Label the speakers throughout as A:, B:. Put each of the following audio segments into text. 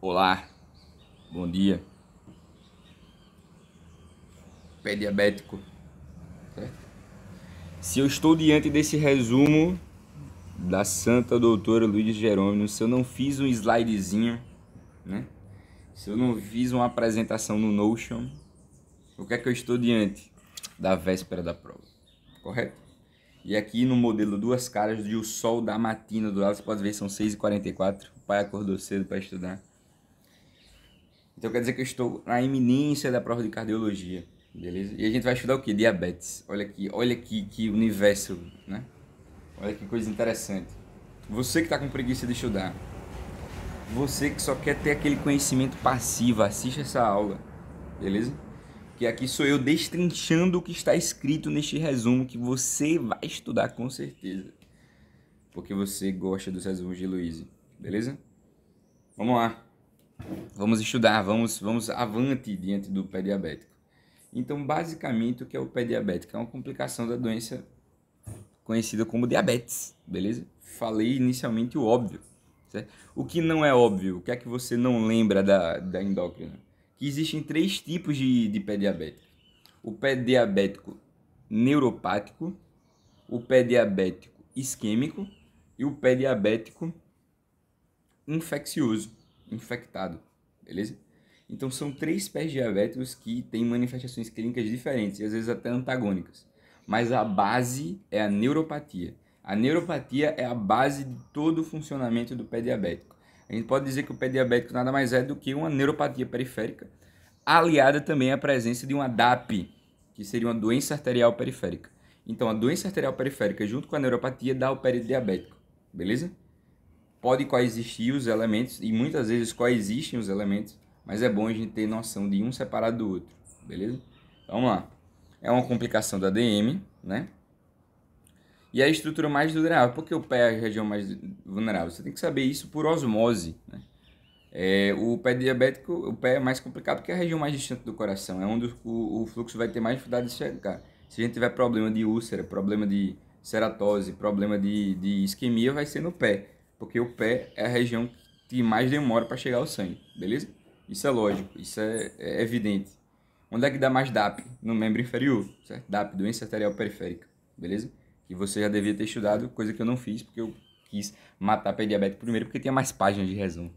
A: Olá, bom dia. Pé diabético, certo? Se eu estou diante desse resumo da Santa Doutora Luiz Jerônimo, se eu não fiz um slidezinho, né? Se eu não fiz uma apresentação no Notion, o que é que eu estou diante? Da véspera da prova, correto? E aqui no modelo duas caras de o sol da matina do lado, você pode ver, são 6h44, o pai acordou cedo para estudar. Então quer dizer que eu estou na iminência da prova de cardiologia, beleza? E a gente vai estudar o quê? Diabetes. Olha aqui que universo, né? Olha que coisa interessante. Você que está com preguiça de estudar, você que só quer ter aquele conhecimento passivo, assiste essa aula, beleza? Que aqui sou eu destrinchando o que está escrito neste resumo que você vai estudar com certeza. Porque você gosta dos resumos de Luiz, beleza? Vamos lá. Vamos estudar, vamos avante diante do pé diabético. Então, basicamente, o que é o pé diabético? É uma complicação da doença conhecida como diabetes, beleza? Falei inicialmente o óbvio, certo? O que não é óbvio, o que é que você não lembra da endócrina? Que existem três tipos de pé diabético. O pé diabético neuropático, o pé diabético isquêmico e o pé diabético infeccioso, infectado, beleza? Então são três pés diabéticos que têm manifestações clínicas diferentes e às vezes até antagônicas. Mas a base é a neuropatia. A neuropatia é a base de todo o funcionamento do pé diabético. A gente pode dizer que o pé diabético nada mais é do que uma neuropatia periférica, aliada também à presença de uma DAP, que seria uma doença arterial periférica. Então a doença arterial periférica junto com a neuropatia dá o pé diabético, beleza? Pode coexistir os elementos, e muitas vezes coexistem os elementos, mas é bom a gente ter noção de um separado do outro, beleza? Então, vamos lá. É uma complicação da DM, né? E é a estrutura mais vulnerável. Por que o pé é a região mais vulnerável? Você tem que saber isso por osmose, né? O pé diabético, o pé é mais complicado porque é a região mais distante do coração, é onde o fluxo vai ter mais dificuldade de chegar. Se a gente tiver problema de úlcera, problema de ceratose, problema de isquemia, vai ser no pé, porque o pé é a região que mais demora para chegar ao sangue, beleza? Isso é lógico, isso é evidente. Onde é que dá mais DAP? No membro inferior, certo? DAP, doença arterial periférica, beleza? Que você já devia ter estudado, coisa que eu não fiz, porque eu quis matar pé diabético primeiro, porque tinha mais páginas de resumo.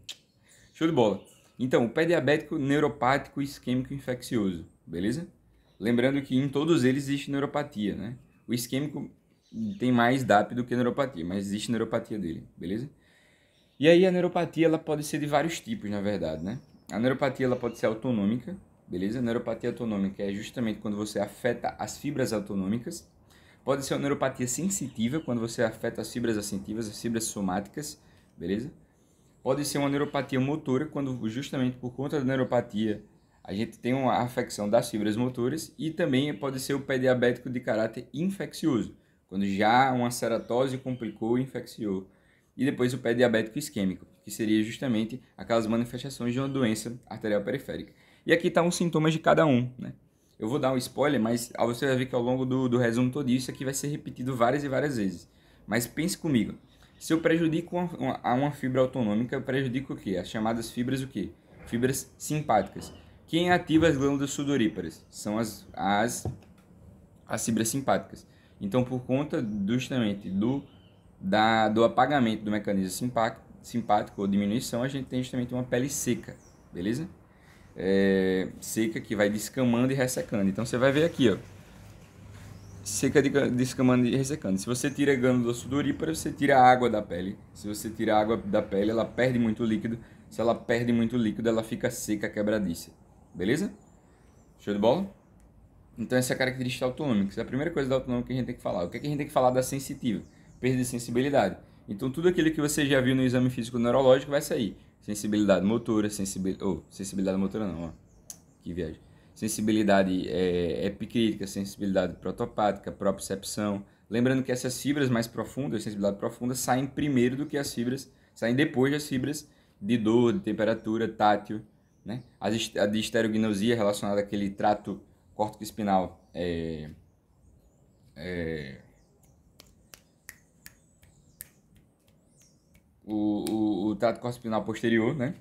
A: Show de bola. Então, o pé diabético, neuropático, isquêmico e infeccioso, beleza? Lembrando que em todos eles existe neuropatia, né? O isquêmico tem mais DAP do que neuropatia, mas existe neuropatia dele, beleza? E aí a neuropatia ela pode ser de vários tipos, na verdade, né? A neuropatia ela pode ser autonômica, beleza? A neuropatia autonômica é justamente quando você afeta as fibras autonômicas. Pode ser uma neuropatia sensitiva, quando você afeta as fibras assentivas, as fibras somáticas, beleza? Pode ser uma neuropatia motora, quando justamente por conta da neuropatia a gente tem uma afecção das fibras motoras, e também pode ser o pé diabético de caráter infeccioso, quando já uma ceratose complicou e infecciou. E depois o pé diabético isquêmico, que seria justamente aquelas manifestações de uma doença arterial periférica. E aqui estão os sintomas de cada um, né? Eu vou dar um spoiler, mas você vai ver que ao longo do resumo todo isso aqui vai ser repetido várias e várias vezes. Mas pense comigo. Se eu prejudico uma fibra autonômica, eu prejudico o quê? As chamadas fibras o quê? Fibras simpáticas. Quem ativa as glândulas sudoríparas? São as fibras simpáticas. Então, por conta justamente do apagamento do mecanismo simpático ou diminuição, a gente tem justamente uma pele seca, beleza? Seca que vai descamando e ressecando. Então, você vai ver aqui, ó, seca descamando e ressecando. Se você tira a glândula sudorípara, você tira a água da pele. Se você tira a água da pele, ela perde muito líquido. Se ela perde muito líquido, ela fica seca, quebradiça. Beleza? Show de bola? Então essa é a característica autonômica. Essa é a primeira coisa da autonômica que a gente tem que falar. O que é que a gente tem que falar da sensitiva? Perda de sensibilidade. Então tudo aquilo que você já viu no exame físico neurológico vai sair. Sensibilidade motora, sensibilidade motora não, ó. Que viagem. Sensibilidade epicrítica, sensibilidade protopática, propriocepção. Lembrando que essas fibras mais profundas, sensibilidade profunda, saem primeiro do que as fibras, saem depois das fibras de dor, de temperatura, tátil, né? A de estereognosia relacionada àquele trato córtico-espinal o trato córtico-espinal posterior, né?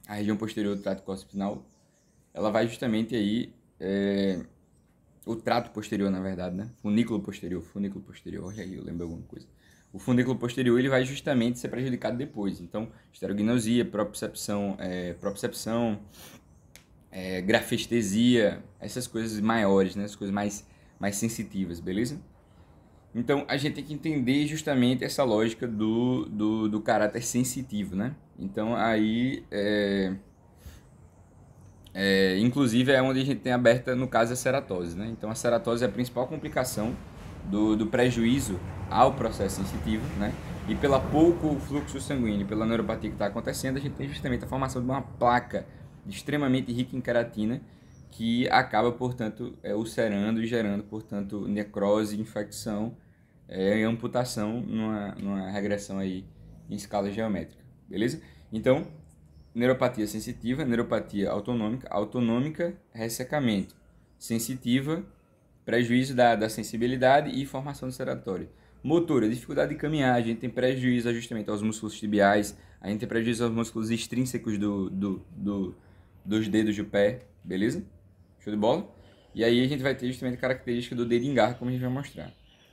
A: a região posterior do trato córtico-espinal, ela vai justamente aí, o trato posterior, na verdade, né? Funículo posterior, olha aí, eu lembro alguma coisa. O funículo posterior, ele vai justamente ser prejudicado depois. Então, esterognose, propriocepção, grafestesia, essas coisas maiores, né? As coisas mais sensitivas, beleza? Então, a gente tem que entender justamente essa lógica do caráter sensitivo, né? Então, aí, inclusive, é onde a gente tem aberta, no caso, a ceratose, né? Então, a ceratose é a principal complicação do prejuízo ao processo sensitivo, né? E pela pouco fluxo sanguíneo, pela neuropatia que está acontecendo, a gente tem justamente a formação de uma placa extremamente rica em queratina, que acaba, portanto, ulcerando e gerando, portanto, necrose, infecção, e amputação numa regressão aí em escala geométrica, beleza? Então, neuropatia sensitiva, neuropatia autonômica, ressecamento, sensitiva, prejuízo da sensibilidade e formação do ceratório. Motora, dificuldade de caminhar, a gente tem prejuízo justamente aos músculos tibiais, a gente tem prejuízo aos músculos extrínsecos dos dedos do pé, beleza? Show de bola? E aí a gente vai ter justamente a característica do dedo engarro, como a gente vai mostrar.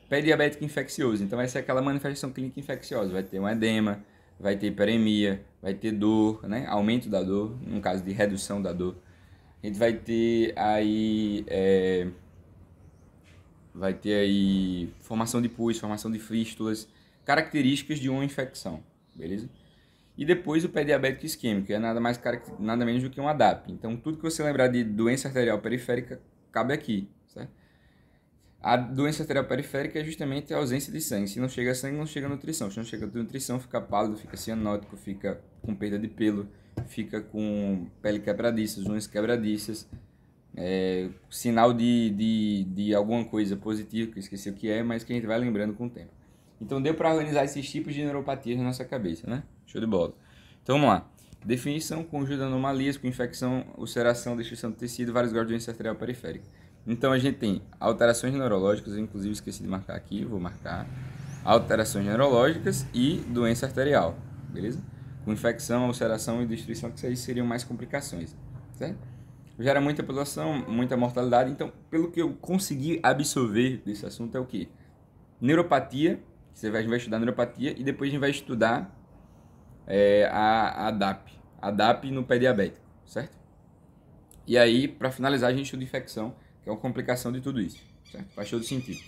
A: Pé diabético infeccioso, então essa é aquela manifestação clínica infecciosa, vai ter um edema, vai ter hiperemia, vai ter dor, né? Aumento da dor, no caso de redução da dor. A gente vai ter aí formação de pus, formação de fístulas, características de uma infecção, beleza? E depois o pé diabético isquêmico, que é nada menos do que um ADAP. Então, tudo que você lembrar de doença arterial periférica cabe aqui, certo? A doença arterial periférica é justamente a ausência de sangue. Se não chega sangue, não chega nutrição. Se não chega nutrição, fica pálido, fica cianótico, fica com perda de pelo, fica com pele quebradiça, unhas quebradiças, sinal de alguma coisa positiva, que eu esqueci o que é, mas que a gente vai lembrando com o tempo. Então deu para organizar esses tipos de neuropatias na nossa cabeça, né? Show de bola. Então vamos lá. Definição: conjunto de anomalias com infecção, ulceração, destruição do tecido, vários graus de doença arterial periférica. Então a gente tem alterações neurológicas, eu inclusive esqueci de marcar aqui, vou marcar. Alterações neurológicas e doença arterial, beleza? Com infecção, ulceração e destruição, que isso aí seriam mais complicações, certo? Gera muita população, muita mortalidade. Então, pelo que eu consegui absorver desse assunto é o quê? Neuropatia, a gente vai estudar neuropatia e depois a gente vai estudar a DAP. A DAP no pé diabético, certo? E aí, para finalizar, a gente estuda infecção, que é uma complicação de tudo isso, certo? Faz todo sentido.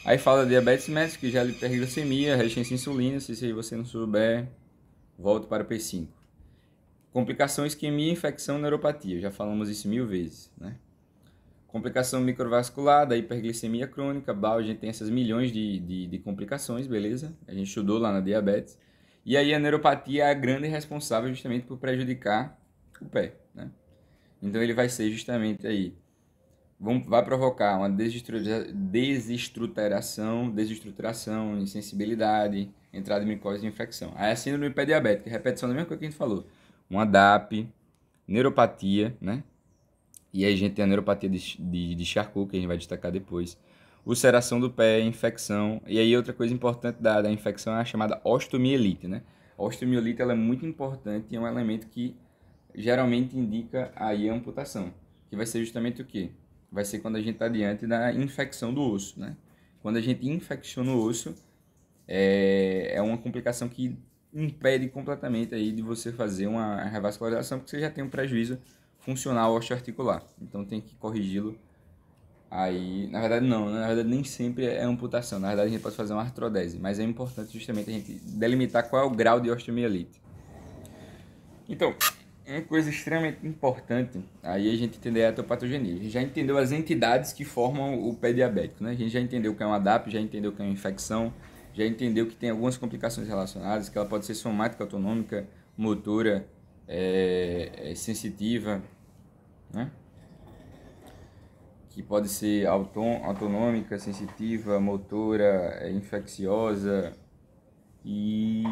A: Aí fala de diabetes mellitus, que já é hiperglicemia, resistência à insulina. Se isso aí você não souber, volta para o P5. Complicação, isquemia, infecção, neuropatia. Já falamos isso 1000 vezes, né? Complicação microvascular, da hiperglicemia crônica, a gente tem essas milhões de complicações, beleza? A gente estudou lá na diabetes. E aí a neuropatia é a grande responsável justamente por prejudicar o pé, né? Então ele vai ser justamente aí, vai provocar uma desestruturação, insensibilidade, entrada de micose e infecção. Aí a síndrome pé diabética, repetição da mesma coisa que a gente falou. Uma DAP, neuropatia, né? E aí a gente tem a neuropatia de Charcot, que a gente vai destacar depois. Ulceração do pé, infecção. E aí outra coisa importante da infecção é a chamada osteomielite, né? A osteomielite ela é muito importante e é um elemento que geralmente indica aí a amputação. Que vai ser justamente o quê? Vai ser quando a gente está diante da infecção do osso, né? Quando a gente infecciona o osso, é uma complicação que impede completamente aí de você fazer uma revascularização, porque você já tem um prejuízo funcional osteoarticular. Então tem que corrigi-lo aí. Na verdade não, na verdade nem sempre é amputação. Na verdade a gente pode fazer uma artrodese, mas é importante justamente a gente delimitar qual é o grau de osteomielite. Então, uma coisa extremamente importante aí a gente entender a etiopatogenia. A gente já entendeu as entidades que formam o pé diabético, né? A gente já entendeu o que é uma DAP, já entendeu o que é uma infecção, já entendeu que tem algumas complicações relacionadas, que ela pode ser somática, autonômica, motora, sensitiva, né? Que pode ser autonômica, sensitiva, motora, infecciosa e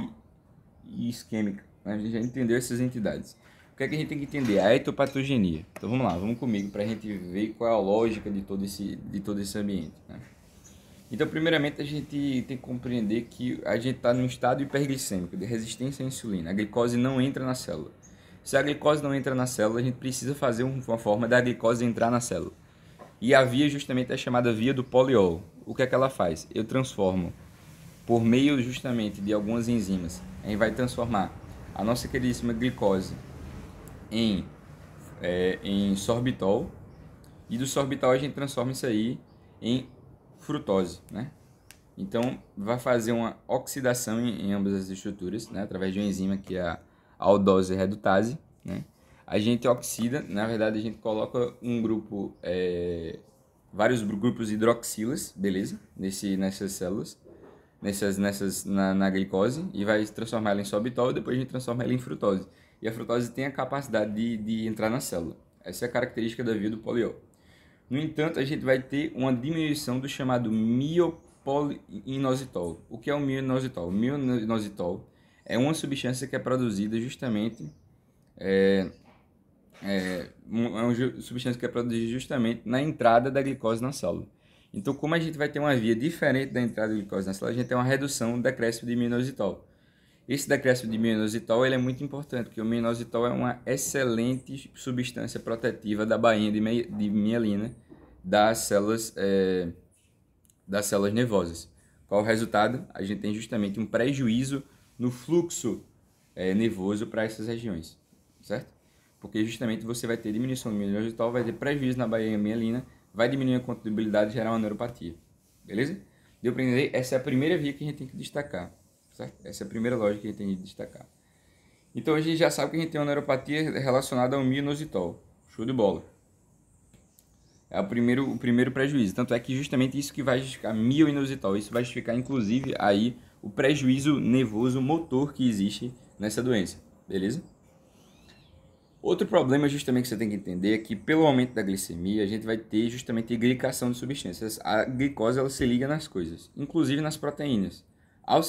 A: isquêmica. A gente já entendeu essas entidades. O que é que a gente tem que entender? A etopatogenia. Então vamos lá, vamos comigo para a gente ver qual é a lógica de todo esse ambiente, né? Então, primeiramente, a gente tem que compreender que a gente está num estado hiperglicêmico, de resistência à insulina. A glicose não entra na célula. Se a glicose não entra na célula, a gente precisa fazer uma forma da glicose entrar na célula. E a via justamente é chamada via do poliol. O que é que ela faz? Eu transformo, por meio justamente de algumas enzimas, a gente vai transformar a nossa queridíssima glicose em sorbitol, e do sorbitol a gente transforma isso aí em frutose, né? Então, vai fazer uma oxidação em ambas as estruturas, né? Através de uma enzima que é a aldose redutase, né? A gente oxida, na verdade a gente coloca um grupo, vários grupos hidroxilas, beleza? Nessas células, na glicose, e vai transformar ela em sorbitol, e depois a gente transforma ela em frutose. E a frutose tem a capacidade de entrar na célula. Essa é a característica da via do poliol. No entanto, a gente vai ter uma diminuição do chamado miopoliinositol. O que é o mioinositol? O mioinositol é uma substância que é produzida justamente na entrada da glicose na célula. Então, como a gente vai ter uma via diferente da entrada da glicose na célula, a gente tem uma redução, um decréscimo de mioinositol. Esse decréscimo de mioinositol ele é muito importante, porque o mioinositol é uma excelente substância protetiva da bainha de mielina das células nervosas. Qual o resultado? A gente tem justamente um prejuízo no fluxo nervoso para essas regiões, certo? Porque justamente você vai ter diminuição do mioinositol, vai ter prejuízo na bainha mielina, vai diminuir a contratibilidade e gerar uma neuropatia. Beleza? Deu para entender? Essa é a primeira via que a gente tem que destacar. Certo? Essa é a primeira lógica que a gente tem que destacar. Então a gente já sabe que a gente tem uma neuropatia relacionada ao mioinositol. Show de bola. É o primeiro prejuízo. Tanto é que justamente isso que vai justificar mioinositol. Isso vai justificar inclusive aí o prejuízo nervoso motor que existe nessa doença. Beleza? Outro problema justamente que você tem que entender é que pelo aumento da glicemia a gente vai ter justamente glicação de substâncias. A glicose ela se liga nas coisas, inclusive nas proteínas. Ao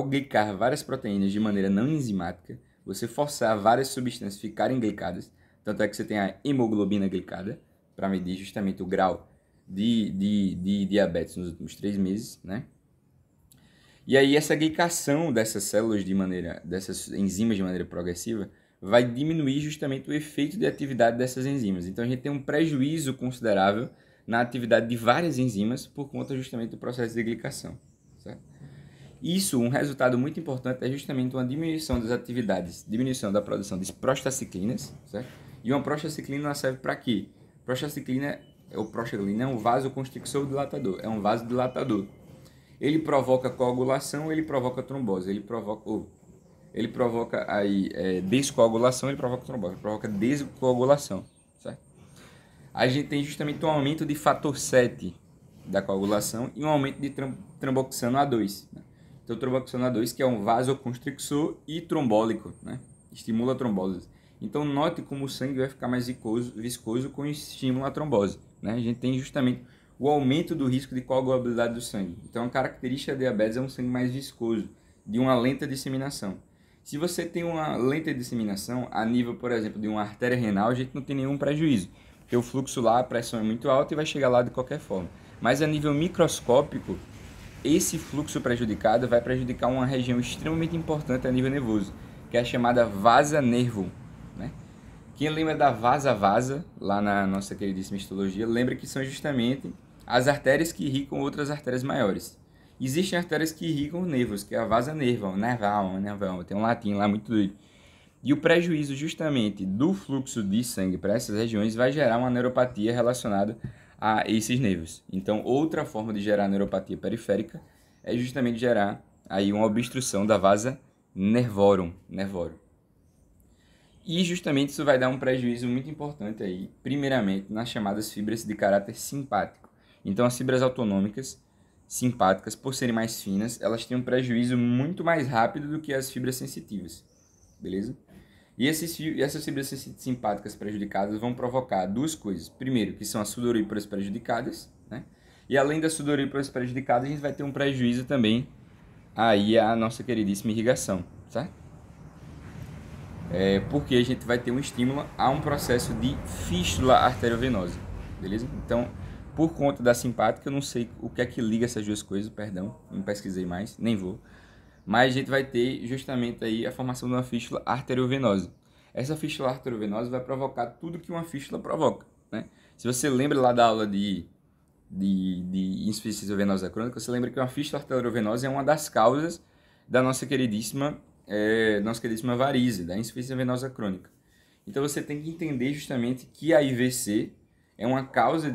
A: glicar várias proteínas de maneira não enzimática, você forçar várias substâncias ficarem glicadas, tanto é que você tem a hemoglobina glicada, para medir justamente o grau de diabetes nos últimos 3 meses, né? E aí essa glicação dessas células dessas enzimas de maneira progressiva, vai diminuir justamente o efeito de atividade dessas enzimas. Então a gente tem um prejuízo considerável na atividade de várias enzimas por conta justamente do processo de glicação. Certo? Isso, um resultado muito importante é justamente uma diminuição das atividades, diminuição da produção de prostaciclinas, certo? E uma prostaciclina serve para quê? Prostaglina é um vasoconstrictor dilatador, é um vasodilatador. Ele provoca coagulação, ele provoca trombose, ele provoca aí descoagulação, ele provoca trombose, ele provoca descoagulação, certo? A gente tem justamente um aumento de fator 7 da coagulação e um aumento de tromboxano A2. Né? Então, tromboxano A2 que é um vasoconstrictor e trombólico, né? Estimula a trombose. Então, note como o sangue vai ficar mais viscoso com estímulo à trombose. Né? A gente tem justamente o aumento do risco de coagulabilidade do sangue. Então, a característica da diabetes é um sangue mais viscoso, de uma lenta disseminação. Se você tem uma lenta disseminação, a nível, por exemplo, de uma artéria renal, a gente não tem nenhum prejuízo, porque o fluxo lá, a pressão é muito alta e vai chegar lá de qualquer forma. Mas a nível microscópico, esse fluxo prejudicado vai prejudicar uma região extremamente importante a nível nervoso, que é a chamada vasa nervum. Né? Quem lembra da vasa, lá na nossa queridíssima histologia, lembra que são justamente as artérias que irrigam outras artérias maiores. Existem artérias que irrigam nervos, que é a vasa nervum, nerval, tem um latim lá muito doido. E o prejuízo justamente do fluxo de sangue para essas regiões vai gerar uma neuropatia relacionada a esses nervos. Então, outra forma de gerar neuropatia periférica é justamente gerar aí uma obstrução da vasa nervorum. E justamente isso vai dar um prejuízo muito importante aí, primeiramente nas chamadas fibras de caráter simpático. Então, as fibras autonômicas simpáticas, por serem mais finas, elas têm um prejuízo muito mais rápido do que as fibras sensitivas, beleza? E essas fibras simpáticas prejudicadas vão provocar duas coisas. Primeiro, que são as sudoríparas prejudicadas, né? E além das sudoríparas prejudicadas, a gente vai ter um prejuízo também aí à nossa queridíssima irrigação, certo? Porque a gente vai ter um estímulo a um processo de fístula arteriovenosa, beleza? Então, por conta da simpática, eu não sei o que é que liga essas duas coisas, perdão, não pesquisei mais, nem vou. mas a gente vai ter justamente aí a formação de uma fístula arteriovenosa. Essa fístula arteriovenosa vai provocar tudo que uma fístula provoca, né? Se você lembra lá da aula de insuficiência venosa crônica, você lembra que uma fístula arteriovenosa é uma das causas da nossa queridíssima varize, da insuficiência venosa crônica. Então você tem que entender justamente que a IVC é uma causa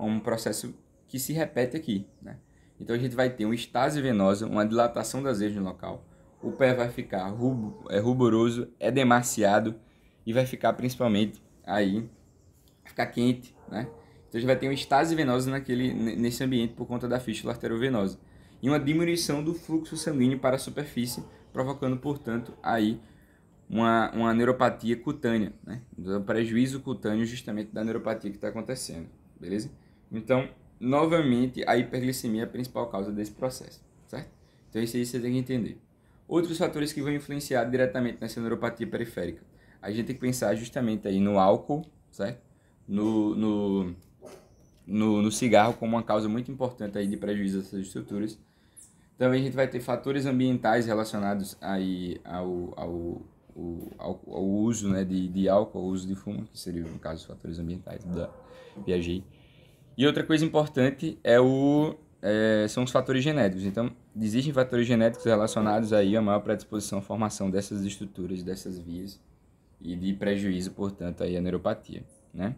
A: um processo que se repete aqui, né? Então a gente vai ter uma estase venosa, uma dilatação das veias no local, o pé vai ficar ruboroso, edemaciado e vai ficar principalmente aí, ficar quente, né? Então a gente vai ter uma estase venosa nesse ambiente por conta da fístula arteriovenosa e uma diminuição do fluxo sanguíneo para a superfície, provocando, portanto, aí uma neuropatia cutânea, né? Um prejuízo cutâneo justamente da neuropatia que está acontecendo, beleza? Então, novamente, a hiperglicemia é a principal causa desse processo, certo? Então, isso aí você tem que entender. Outros fatores que vão influenciar diretamente nessa neuropatia periférica. A gente tem que pensar justamente aí no álcool, certo? No cigarro como uma causa muito importante aí de prejuízo dessas estruturas. Também a gente vai ter fatores ambientais relacionados aí ao uso, né, de álcool, ao uso de fumo, que seria, no caso, os fatores ambientais da Piaget. E outra coisa importante são os fatores genéticos. Então, existem fatores genéticos relacionados aí a maior predisposição à formação dessas estruturas, dessas vias, e de prejuízo, portanto, aí à neuropatia, né?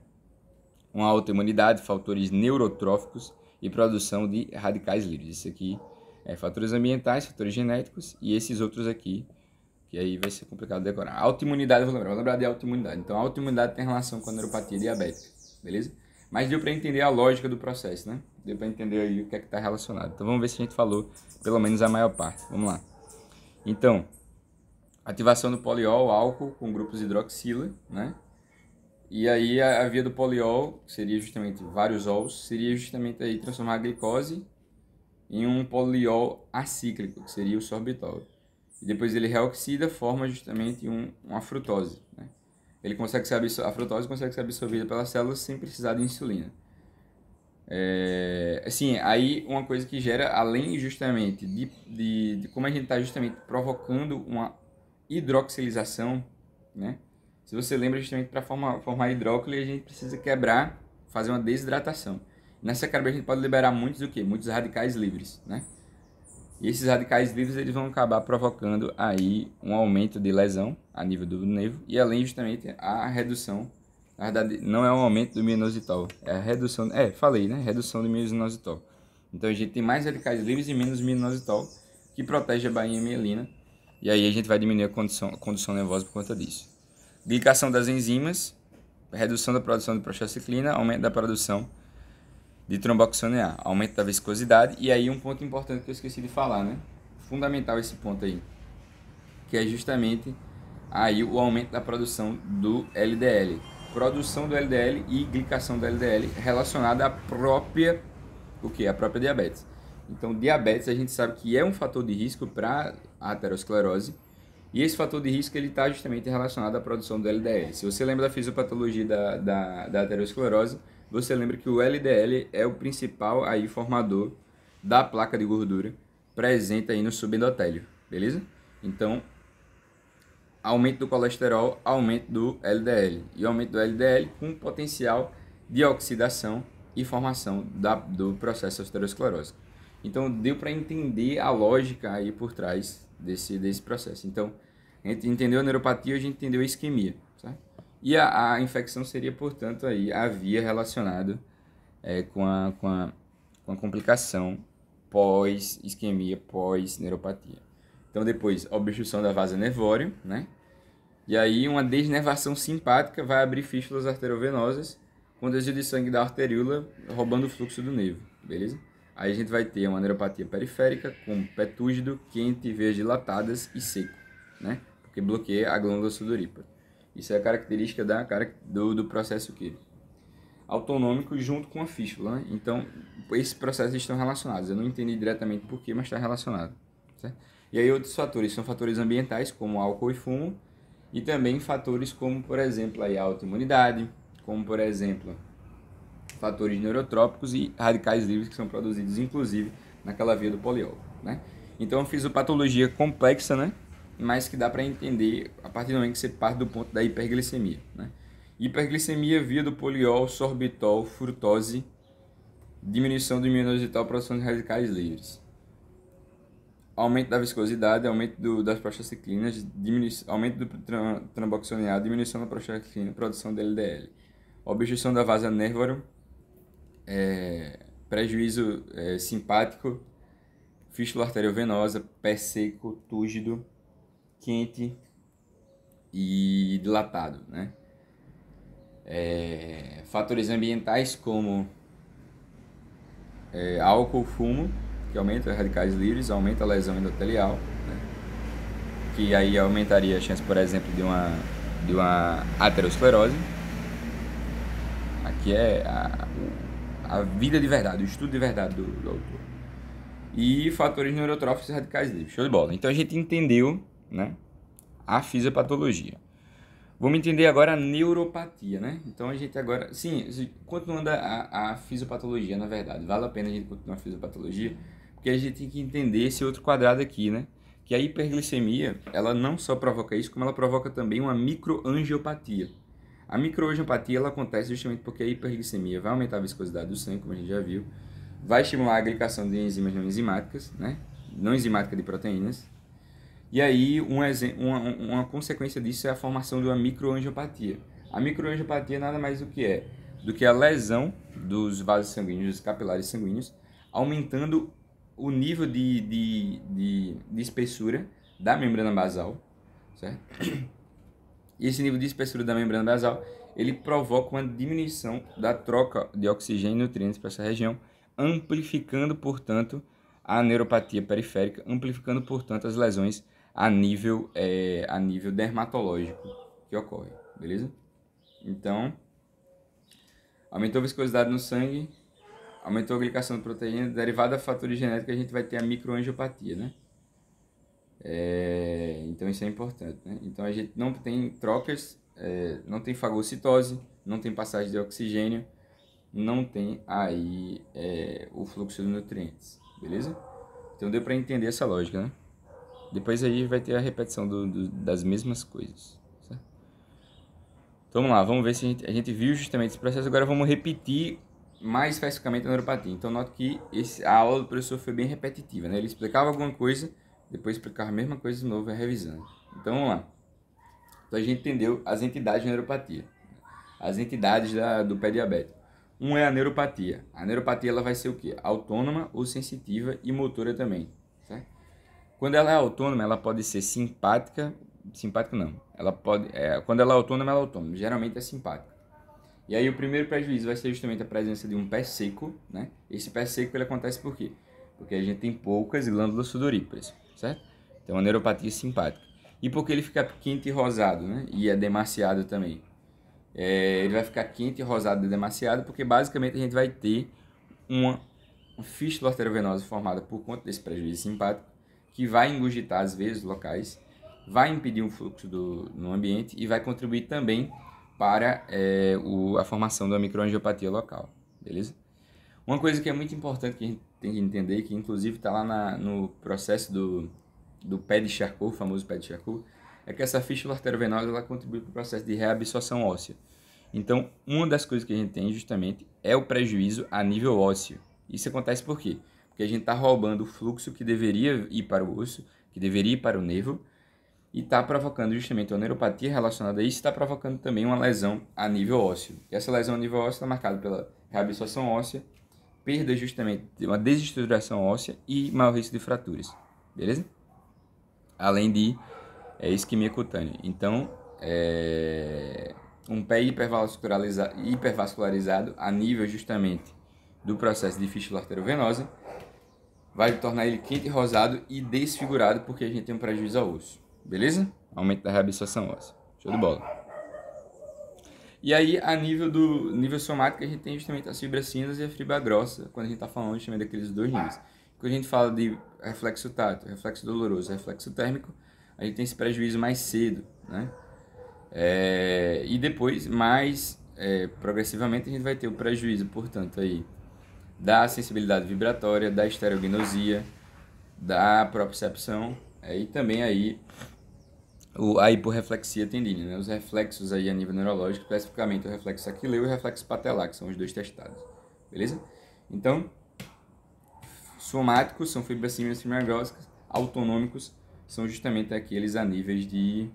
A: Uma autoimunidade, fatores neurotróficos e produção de radicais livres. Isso aqui é fatores ambientais, fatores genéticos e esses outros aqui, que aí vai ser complicado de decorar. Autoimunidade, vou lembrar de autoimunidade. Então, a autoimunidade tem relação com a neuropatia diabética, beleza? Mas deu para entender a lógica do processo, né? Deu para entender aí o que é que está relacionado. Então, vamos ver se a gente falou pelo menos a maior parte. Vamos lá. Então, ativação do poliol, álcool com grupos hidroxila, né? E aí a via do poliol, que seria justamente vários ols, seria justamente aí transformar a glicose em um poliol acíclico, que seria o sorbitol. E depois ele reoxida, forma justamente uma frutose, né? A frutose consegue ser absorvida pelas células sem precisar de insulina. Assim, aí uma coisa que gera, além justamente de como a gente está justamente provocando uma hidroxilização, né? Se você lembra, justamente para formar hidróclise, a gente precisa quebrar, fazer uma desidratação. Nessa quebra a gente pode liberar muitos radicais livres, né? E esses radicais livres eles vão acabar provocando aí um aumento de lesão a nível do nervo e além justamente a redução, na verdade não é um aumento do mioinositol, é a redução, redução do mioinositol. Então a gente tem mais radicais livres e menos mioinositol, que protege a bainha mielina, e aí a gente vai diminuir a condução nervosa por conta disso. Glicação das enzimas, redução da produção de prostacyclina, aumento da produção de tromboxane A, aumento da viscosidade, e aí um ponto importante que eu esqueci de falar, né? Fundamental esse ponto aí, que é justamente aí o aumento da produção do LDL. Produção do LDL e glicação do LDL relacionada à própria, a própria diabetes. Então, diabetes a gente sabe que é um fator de risco para a aterosclerose, e esse fator de risco ele está justamente relacionado à produção do LDL. Se você lembra da fisiopatologia da aterosclerose, você lembra que o LDL é o principal aí formador da placa de gordura presente aí no subendotélio, beleza? Então, aumento do colesterol, aumento do LDL. E aumento do LDL com potencial de oxidação e formação do processo aterosclerótico. Então, deu para entender a lógica aí por trás desse processo. Então, a gente entendeu a neuropatia, a gente entendeu a isquemia, certo? E a infecção seria, portanto, aí a via relacionada com a complicação pós-isquemia, pós-neuropatia. Então, depois, obstrução da vasa nervórea, né? E aí, uma desnervação simpática vai abrir fístulas arteriovenosas com desvio de sangue da arteríola, roubando o fluxo do nervo, beleza? Aí a gente vai ter uma neuropatia periférica com pé túrgido, quente, veias dilatadas e seco, né? Porque bloqueia a glândula sudorípara. Isso é a característica do processo autonômico junto com a fístula, né? Então, esses processos estão relacionados. Eu não entendi diretamente por quê, mas está relacionado, certo? E aí outros fatores são fatores ambientais, como álcool e fumo, e também fatores como, por exemplo, a autoimunidade, como, por exemplo, fatores neurotrópicos e radicais livres que são produzidos, inclusive, naquela via do poliol, né? Então é uma fisiopatologia complexa, né? Mas que dá para entender a partir do momento que você parte do ponto da hiperglicemia, né? Hiperglicemia via do poliol, sorbitol, frutose, diminuição do imunositol, produção de radicais livres. Aumento da viscosidade, aumento das prostaciclinas, aumento do tramboxoneado, diminuição da prostaciclina, produção de LDL. Obstrução da vasa nervoro, prejuízo simpático, fístula arteriovenosa, pé seco, túrgido, quente e dilatado, né? Fatores ambientais como álcool, fumo, que aumenta os radicais livres, aumenta a lesão endotelial, né? Que aí aumentaria a chance, por exemplo, de uma aterosclerose. Aqui é a vida de verdade, o estudo de verdade do autor. E fatores neurotróficos e radicais livres. Show de bola. Então a gente entendeu, né, a fisiopatologia. Vamos entender agora a neuropatia, né? Então a gente agora... Sim, continuando a fisiopatologia, na verdade. Vale a pena a gente continuar a fisiopatologia, porque a gente tem que entender esse outro quadrado aqui, né? Que a hiperglicemia, ela não só provoca isso, como ela provoca também uma microangiopatia. A microangiopatia, ela acontece justamente porque a hiperglicemia vai aumentar a viscosidade do sangue, como a gente já viu, vai estimular a glicação de enzimas não enzimáticas, né? Não enzimática de proteínas. E aí, uma consequência disso é a formação de uma microangiopatia. A microangiopatia nada mais do que a lesão dos vasos sanguíneos, dos capilares sanguíneos, aumentando o nível de espessura da membrana basal, certo? E esse nível de espessura da membrana basal, ele provoca uma diminuição da troca de oxigênio e nutrientes para essa região, amplificando, portanto, a neuropatia periférica, amplificando, portanto, as lesões a nível dermatológico que ocorre, beleza? Então, aumentou a viscosidade no sangue, aumentou a glicação de proteína, derivada de fatores genéticos, a gente vai ter a microangiopatia, né? Então isso é importante, né? Então a gente não tem trocas, não tem fagocitose, não tem passagem de oxigênio, não tem aí o fluxo de nutrientes, beleza? Então deu para entender essa lógica, né? Depois aí vai ter a repetição das mesmas coisas, certo? Então vamos lá, vamos ver se a gente viu justamente esse processo. Agora vamos repetir mais especificamente a neuropatia. Então note que a aula do professor foi bem repetitiva, né? Ele explicava alguma coisa, depois explicava a mesma coisa de novo, revisando. Então vamos lá. Então a gente entendeu as entidades de neuropatia, as entidades do pé diabético. Um é a neuropatia. A neuropatia ela vai ser o quê? Autônoma ou sensitiva e motora também, certo? Quando ela é autônoma, ela pode ser simpática não. Quando ela é autônoma, geralmente é simpática. E aí o primeiro prejuízo vai ser justamente a presença de um pé seco, né? Esse pé seco ele acontece por quê? Porque a gente tem poucas glândulas sudoríparas, certo? Então uma neuropatia simpática. E porque ele fica quente e rosado, né? E é demasiado também. Ele vai ficar quente, rosado e demasiado, porque basicamente a gente vai ter uma fístula arteriovenosa formada por conta desse prejuízo simpático, que vai engurgitar as veias locais, vai impedir um fluxo no ambiente e vai contribuir também para a formação da microangiopatia local, beleza? Uma coisa que é muito importante que a gente tem que entender, que inclusive está lá no processo do pé de Charcot, o famoso pé de Charcot, é que essa fístula arteriovenosa ela contribui para o processo de reabsorção óssea. Então, uma das coisas que a gente tem justamente é o prejuízo a nível ósseo. Isso acontece por quê? Porque a gente está roubando o fluxo que deveria ir para o osso, que deveria ir para o nervo, e está provocando justamente uma neuropatia relacionada a isso, está provocando também uma lesão a nível ósseo. E essa lesão a nível ósseo está marcada pela reabsorção óssea, perda justamente de uma desestruturação óssea e maior risco de fraturas, beleza? Além de isquemia cutânea. Então, um pé hipervascularizado a nível justamente do processo de fístula arteriovenosa vai tornar ele quente, rosado e desfigurado porque a gente tem um prejuízo ao osso, beleza? Aumento da reabsorção óssea. Show de bola. E aí, a nível somático, a gente tem justamente as fibras finas e a fibra grossa, quando a gente está falando justamente daqueles dois níveis. Quando a gente fala de reflexo tátil, reflexo doloroso, reflexo térmico, a gente tem esse prejuízo mais cedo, né? E depois, progressivamente, a gente vai ter o prejuízo, portanto, aí, da sensibilidade vibratória, da estereognosia, da propriocepção e também aí a hiporreflexia tendínea, né? Os reflexos aí a nível neurológico, especificamente o reflexo aquileu e o reflexo patelar, que são os dois testados, beleza? Então, somáticos são fibras finas e fibras grossas, autonômicos são justamente aqueles a níveis de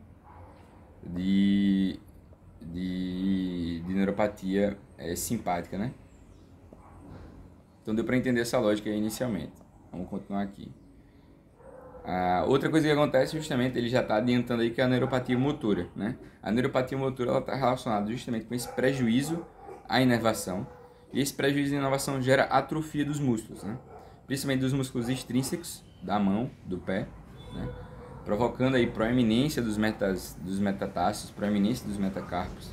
A: neuropatia simpática, né? Então deu para entender essa lógica aí inicialmente. Vamos continuar aqui. Outra coisa que acontece justamente, ele já está adiantando aí, que é a neuropatia motora, né? A neuropatia motora está relacionada justamente com esse prejuízo à inervação. E esse prejuízo à inervação gera atrofia dos músculos, né? Principalmente dos músculos extrínsecos da mão, do pé, né? Provocando aí proeminência dos metatarsos, proeminência dos metacarpos.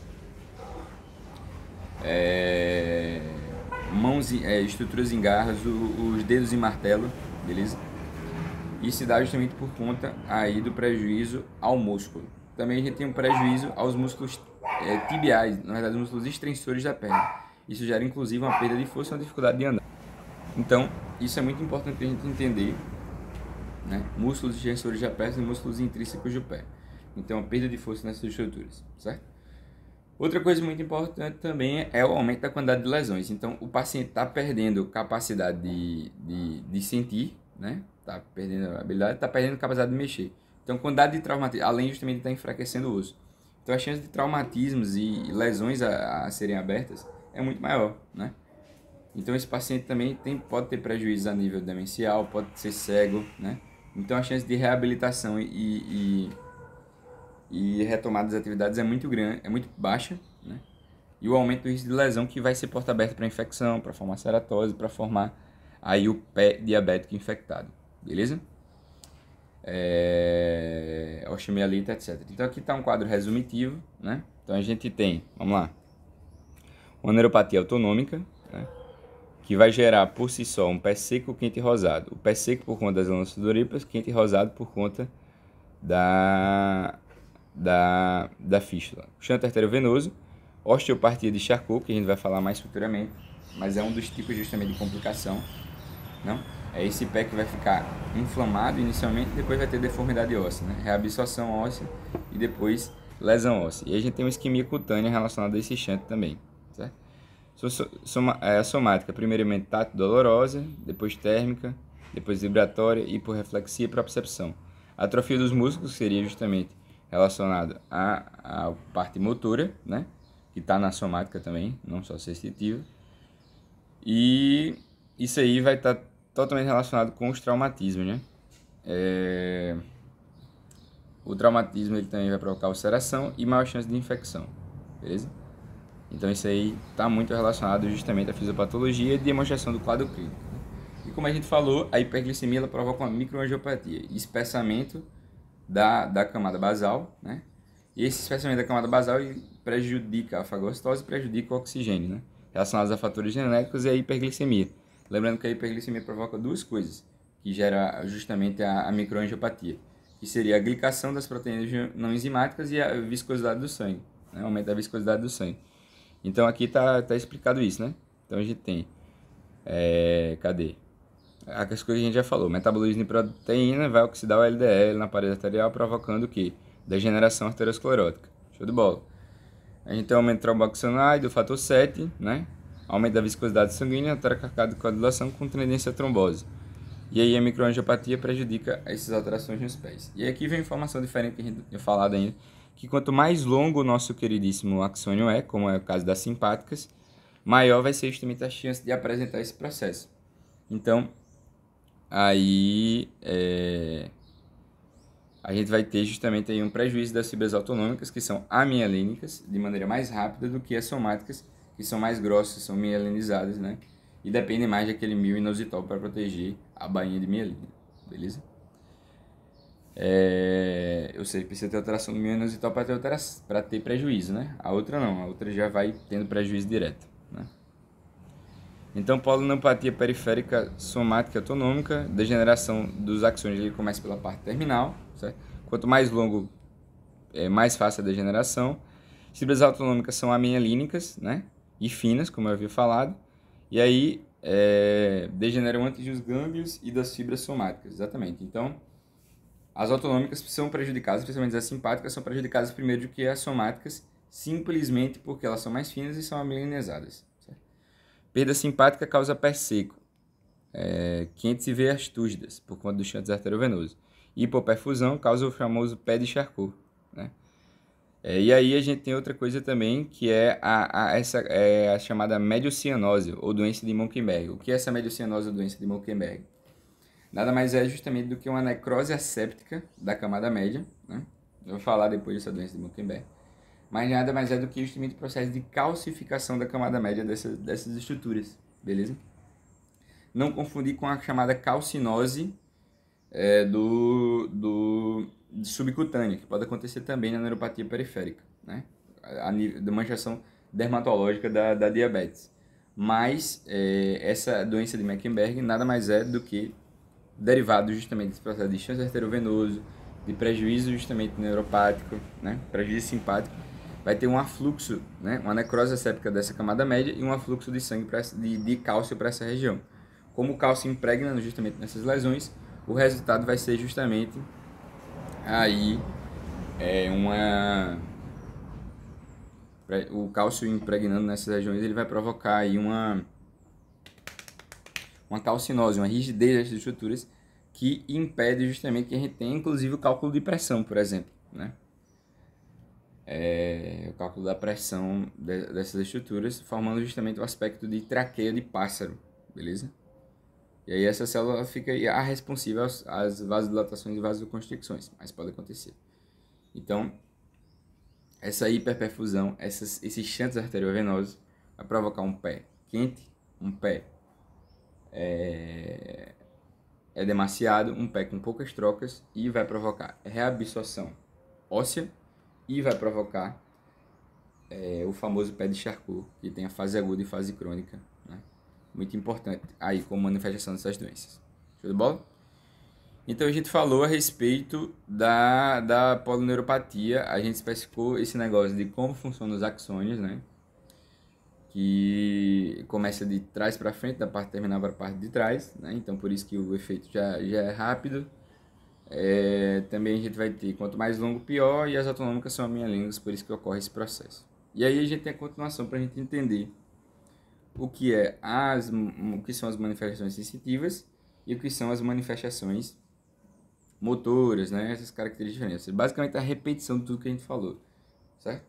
A: Estruturas em garras, os dedos em martelo, beleza? Isso se dá justamente por conta aí do prejuízo ao músculo. Também a gente tem um prejuízo aos músculos tibiais, na verdade, os músculos extensores da perna. Isso gera inclusive uma perda de força e uma dificuldade de andar. Então, isso é muito importante a gente entender, né? Músculos extensores da perna e músculos intrínsecos do pé. Então, a perda de força nessas estruturas, certo? Outra coisa muito importante também é o aumento da quantidade de lesões. Então, o paciente está perdendo capacidade de sentir, né? Está perdendo a habilidade, está perdendo a capacidade de mexer. Então, quantidade de traumatismo, além justamente de estar enfraquecendo o osso. Então, a chance de traumatismos e lesões a serem abertas é muito maior, né? Então, esse paciente também pode ter prejuízos a nível demencial, pode ser cego, né? Então, a chance de reabilitação e retomada das atividades é muito grande, é muito baixa, né? E o aumento do risco de lesão, que vai ser porta aberta para infecção, para formar ceratose, para formar aí o pé diabético infectado, beleza? Osteomielite, etc. Então aqui está um quadro resumitivo, né? Então a gente tem, vamos lá, uma neuropatia autonômica, né? Que vai gerar por si só um pé seco, quente e rosado. O pé seco por conta das glândulas sudoríparas, quente e rosado por conta da fístula. Chanto arteriovenoso, osteopatia de Charcot, que a gente vai falar mais futuramente, mas é um dos tipos justamente de complicação, não? É esse pé que vai ficar inflamado inicialmente, depois vai ter deformidade óssea, né? Reabsorção óssea e depois lesão óssea. E a gente tem uma isquemia cutânea relacionada a esse chanto também, certo? A somática, primeiramente tátil dolorosa, depois térmica, depois vibratória, hiporreflexia e propriocepção. A atrofia dos músculos seria justamente relacionado à parte motora, né? Que está na somática também, não só sensitiva. E isso aí vai estar totalmente relacionado com os traumatismos, né? O traumatismo ele também vai provocar ulceração e maior chance de infecção, beleza? Então isso aí está muito relacionado justamente à fisiopatologia e demonstração do quadro clínico, né? E como a gente falou, a hiperglicemia ela provoca uma microangiopatia, espessamento da camada basal, né? E esse espessamento da camada basal prejudica a fagocitose e prejudica o oxigênio, né? Relacionados a fatores genéticos e a hiperglicemia. Lembrando que a hiperglicemia provoca duas coisas que gera justamente a microangiopatia, que seria a glicação das proteínas não enzimáticas e a viscosidade do sangue, né? Aumento da viscosidade do sangue. Então aqui tá explicado isso, né? Então a gente tem, cadê? As coisas que a gente já falou, metabolismo de proteína vai oxidar o LDL na parede arterial, provocando o quê? Degeneração arteriosclerótica. Show de bola. A gente tem aumento tromboxanáide, do fator 7, né? Aumento da viscosidade sanguínea, altera a de coagulação com tendência à trombose. E aí a microangiopatia prejudica essas alterações nos pés. E aqui vem informação diferente que a gente tinha falado ainda, que quanto mais longo o nosso queridíssimo axônio é, como é o caso das simpáticas, maior vai ser justamente a chance de apresentar esse processo. Então, aí a gente vai ter justamente aí um prejuízo das fibras autonômicas, que são amielínicas, de maneira mais rápida do que as somáticas, que são mais grossas, são mielinizadas, né? E dependem mais daquele mioinositol para proteger a bainha de mielina, beleza? Eu sei que precisa ter alteração do mioinositol para ter prejuízo, né? A outra não, a outra já vai tendo prejuízo direto, né? Então, polineuropatia periférica somática autonômica, degeneração dos axônios, ele começa pela parte terminal, certo? Quanto mais longo, mais fácil a degeneração. Fibras autonômicas são amielínicas, né? E finas, como eu havia falado. E aí, degeneram antes dos gânglios e das fibras somáticas, exatamente. Então, as autonômicas são prejudicadas, principalmente as simpáticas, são prejudicadas primeiro do que as somáticas, simplesmente porque elas são mais finas e são amiloidadas. Perda simpática causa pé seco, quentes e veias túrgidas, por conta dos chantes arteriovenosos. Hipoperfusão causa o famoso pé de Charcot, né? E aí a gente tem outra coisa também, que é a chamada mediocianose, ou doença de Monckenberg. O que é essa mediocianose ou doença de Monckenberg? Nada mais é justamente do que uma necrose asséptica da camada média, né? Eu vou falar depois dessa doença de Monckenberg. Mas nada mais é do que justamente o processo de calcificação da camada média dessas estruturas, beleza? Não confundir com a chamada calcinose subcutânea, que pode acontecer também na neuropatia periférica, né? A nível da manchação dermatológica da diabetes. Mas essa doença de Monckenberg nada mais é do que derivado justamente desse processo de chance arteriovenoso, de prejuízo justamente neuropático, né? Prejuízo simpático. Vai ter um afluxo, né? Uma necrose asséptica dessa camada média e um afluxo de sangue de cálcio para essa região. Como o cálcio impregna justamente nessas lesões, o resultado vai ser justamente aí o cálcio impregnando nessas regiões, ele vai provocar aí uma calcinose, uma rigidez das estruturas que impede justamente que a gente tenha inclusive o cálculo de pressão, por exemplo, né? O cálculo da pressão dessas estruturas, formando justamente o aspecto de traqueia de pássaro, beleza? E aí essa célula fica responsiva às vasodilatações e vasoconstricções, mas pode acontecer. Então, essa hiperperfusão, esses chantes arteriovenosos, vai provocar um pé quente, um pé demasiado, um pé com poucas trocas e vai provocar reabsorção óssea e vai provocar o famoso pé de Charcot, que tem a fase aguda e fase crônica, né? Muito importante aí como manifestação dessas doenças. Show de bola? Então a gente falou a respeito da polineuropatia, a gente especificou esse negócio de como funcionam os axônios, né? Que começa de trás para frente, da parte terminal para a parte de trás, né? Então por isso que o efeito já é rápido. Também a gente vai ter quanto mais longo pior, e as autonômicas são amilingas, por isso que ocorre esse processo. E aí a gente tem a continuação para a gente entender o que são as manifestações sensitivas e o que são as manifestações motoras, né? Essas características diferentes. Basicamente a repetição de tudo que a gente falou, certo?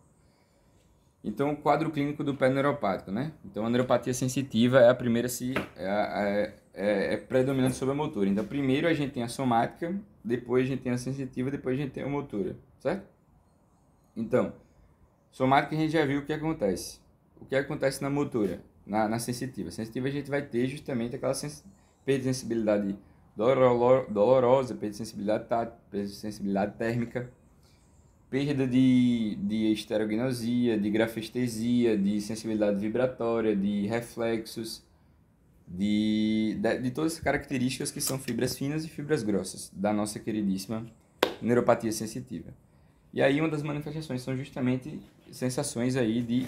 A: Então, o quadro clínico do pé neuropático, né? Então, a neuropatia sensitiva é a primeira predominante sobre a motora. Então, primeiro a gente tem a somática, depois a gente tem a sensitiva, depois a gente tem a motora, certo? Então, somática a gente já viu o que acontece. O que acontece na motora, na sensitiva? Sensitiva a gente vai ter justamente aquela perda de sensibilidade dolorosa, perda de sensibilidade tátil, perda de sensibilidade térmica, perda de esterognosia, de grafestesia, de sensibilidade vibratória, de reflexos, de todas as características que são fibras finas e fibras grossas da nossa queridíssima neuropatia sensitiva. E aí uma das manifestações são justamente sensações aí de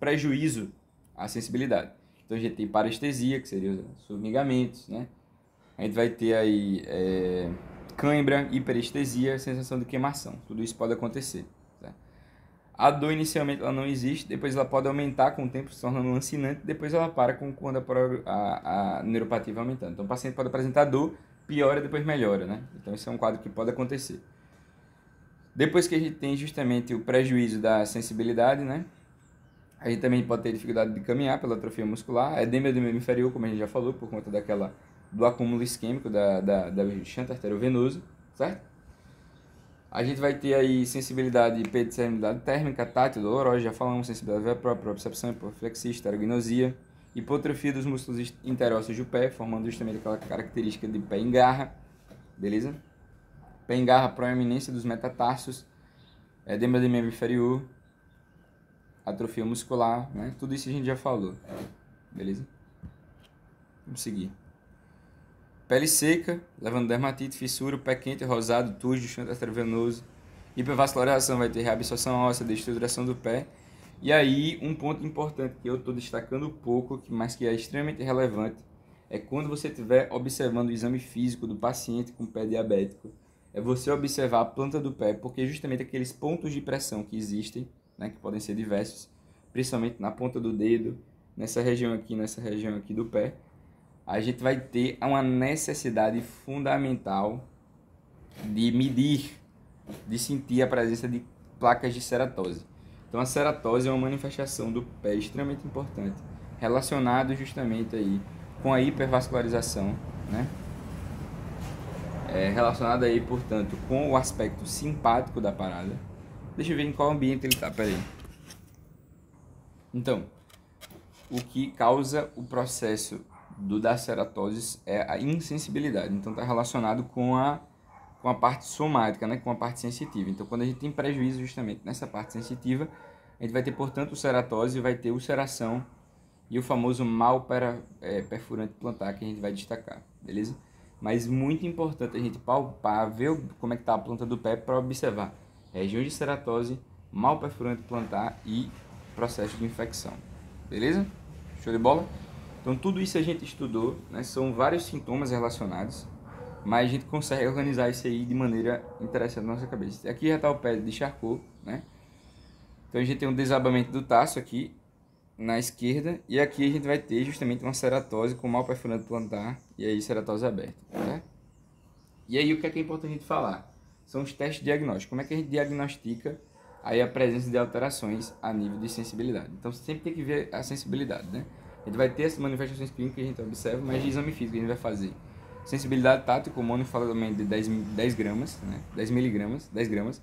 A: prejuízo à sensibilidade. Então a gente tem parestesia, que seria os formigamentos, né? A gente vai ter aí cãibra, hiperestesia, sensação de queimação. Tudo isso pode acontecer. Tá? A dor inicialmente ela não existe, depois ela pode aumentar com o tempo, se tornando lancinante, depois ela para quando a neuropatia vai aumentando. Então o paciente pode apresentar dor, piora, depois melhora, né? Então esse é um quadro que pode acontecer. Depois que a gente tem justamente o prejuízo da sensibilidade, né? A gente também pode ter dificuldade de caminhar pela atrofia muscular, edema do membro inferior, como a gente já falou, por conta do acúmulo isquêmico da chantre arteriovenoso, certo? A gente vai ter aí sensibilidade, perda de sensibilidade térmica, tátil, dolorosa, já falamos, sensibilidade própria, propriocepção, hiperflexia, esterognosia, hipotrofia dos músculos interósseos do pé, formando justamente aquela característica de pé em garra, beleza? Pé em garra, proeminência dos metatarsos, edema do membro inferior, atrofia muscular, né? Tudo isso a gente já falou, beleza? Vamos seguir. Pele seca, levando dermatite, fissura, pé quente, rosado, turgio, chantre arteriovenoso. Hipervascularização vai ter reabsorção óssea, destruturação do pé. E aí, um ponto importante que eu estou destacando pouco, mas que é extremamente relevante, é quando você estiver observando o exame físico do paciente com pé diabético, é você observar a planta do pé, porque justamente aqueles pontos de pressão que existem, né, que podem ser diversos, principalmente na ponta do dedo, nessa região aqui do pé, a gente vai ter uma necessidade fundamental de medir, de sentir a presença de placas de ceratose. Então a ceratose é uma manifestação do pé extremamente importante, relacionado justamente aí com a hipervascularização, né? Relacionado aí, portanto, com o aspecto simpático da parada. Deixa eu ver em qual ambiente ele está, peraí. Então, o que causa o processo da ceratose é a insensibilidade. Então está relacionado com a parte somática, né? Com a parte sensitiva. Então quando a gente tem prejuízo justamente nessa parte sensitiva, a gente vai ter, portanto, ceratose, vai ter ulceração e o famoso mal perfurante plantar que a gente vai destacar, beleza? Mas muito importante a gente palpar, ver como é que está a planta do pé para observar região de ceratose, mal perfurante plantar e processo de infecção, beleza? Show de bola? Então tudo isso a gente estudou, né? São vários sintomas relacionados, mas a gente consegue organizar isso aí de maneira interessante na nossa cabeça. Aqui já está o pé de Charcot, né? Então a gente tem um desabamento do taço aqui na esquerda, e aqui a gente vai ter justamente uma ceratose com mal perfurante plantar, e aí ceratose aberta, né? E aí o que é importante a gente falar? São os testes diagnósticos. Como é que a gente diagnostica aí a presença de alterações a nível de sensibilidade? Então sempre tem que ver a sensibilidade, né? A gente vai ter essas manifestações clínicas que a gente observa, mas de exame físico a gente vai fazer sensibilidade tátil com monofilamento de 10 gramas, né? 10 miligramas, 10 gramas.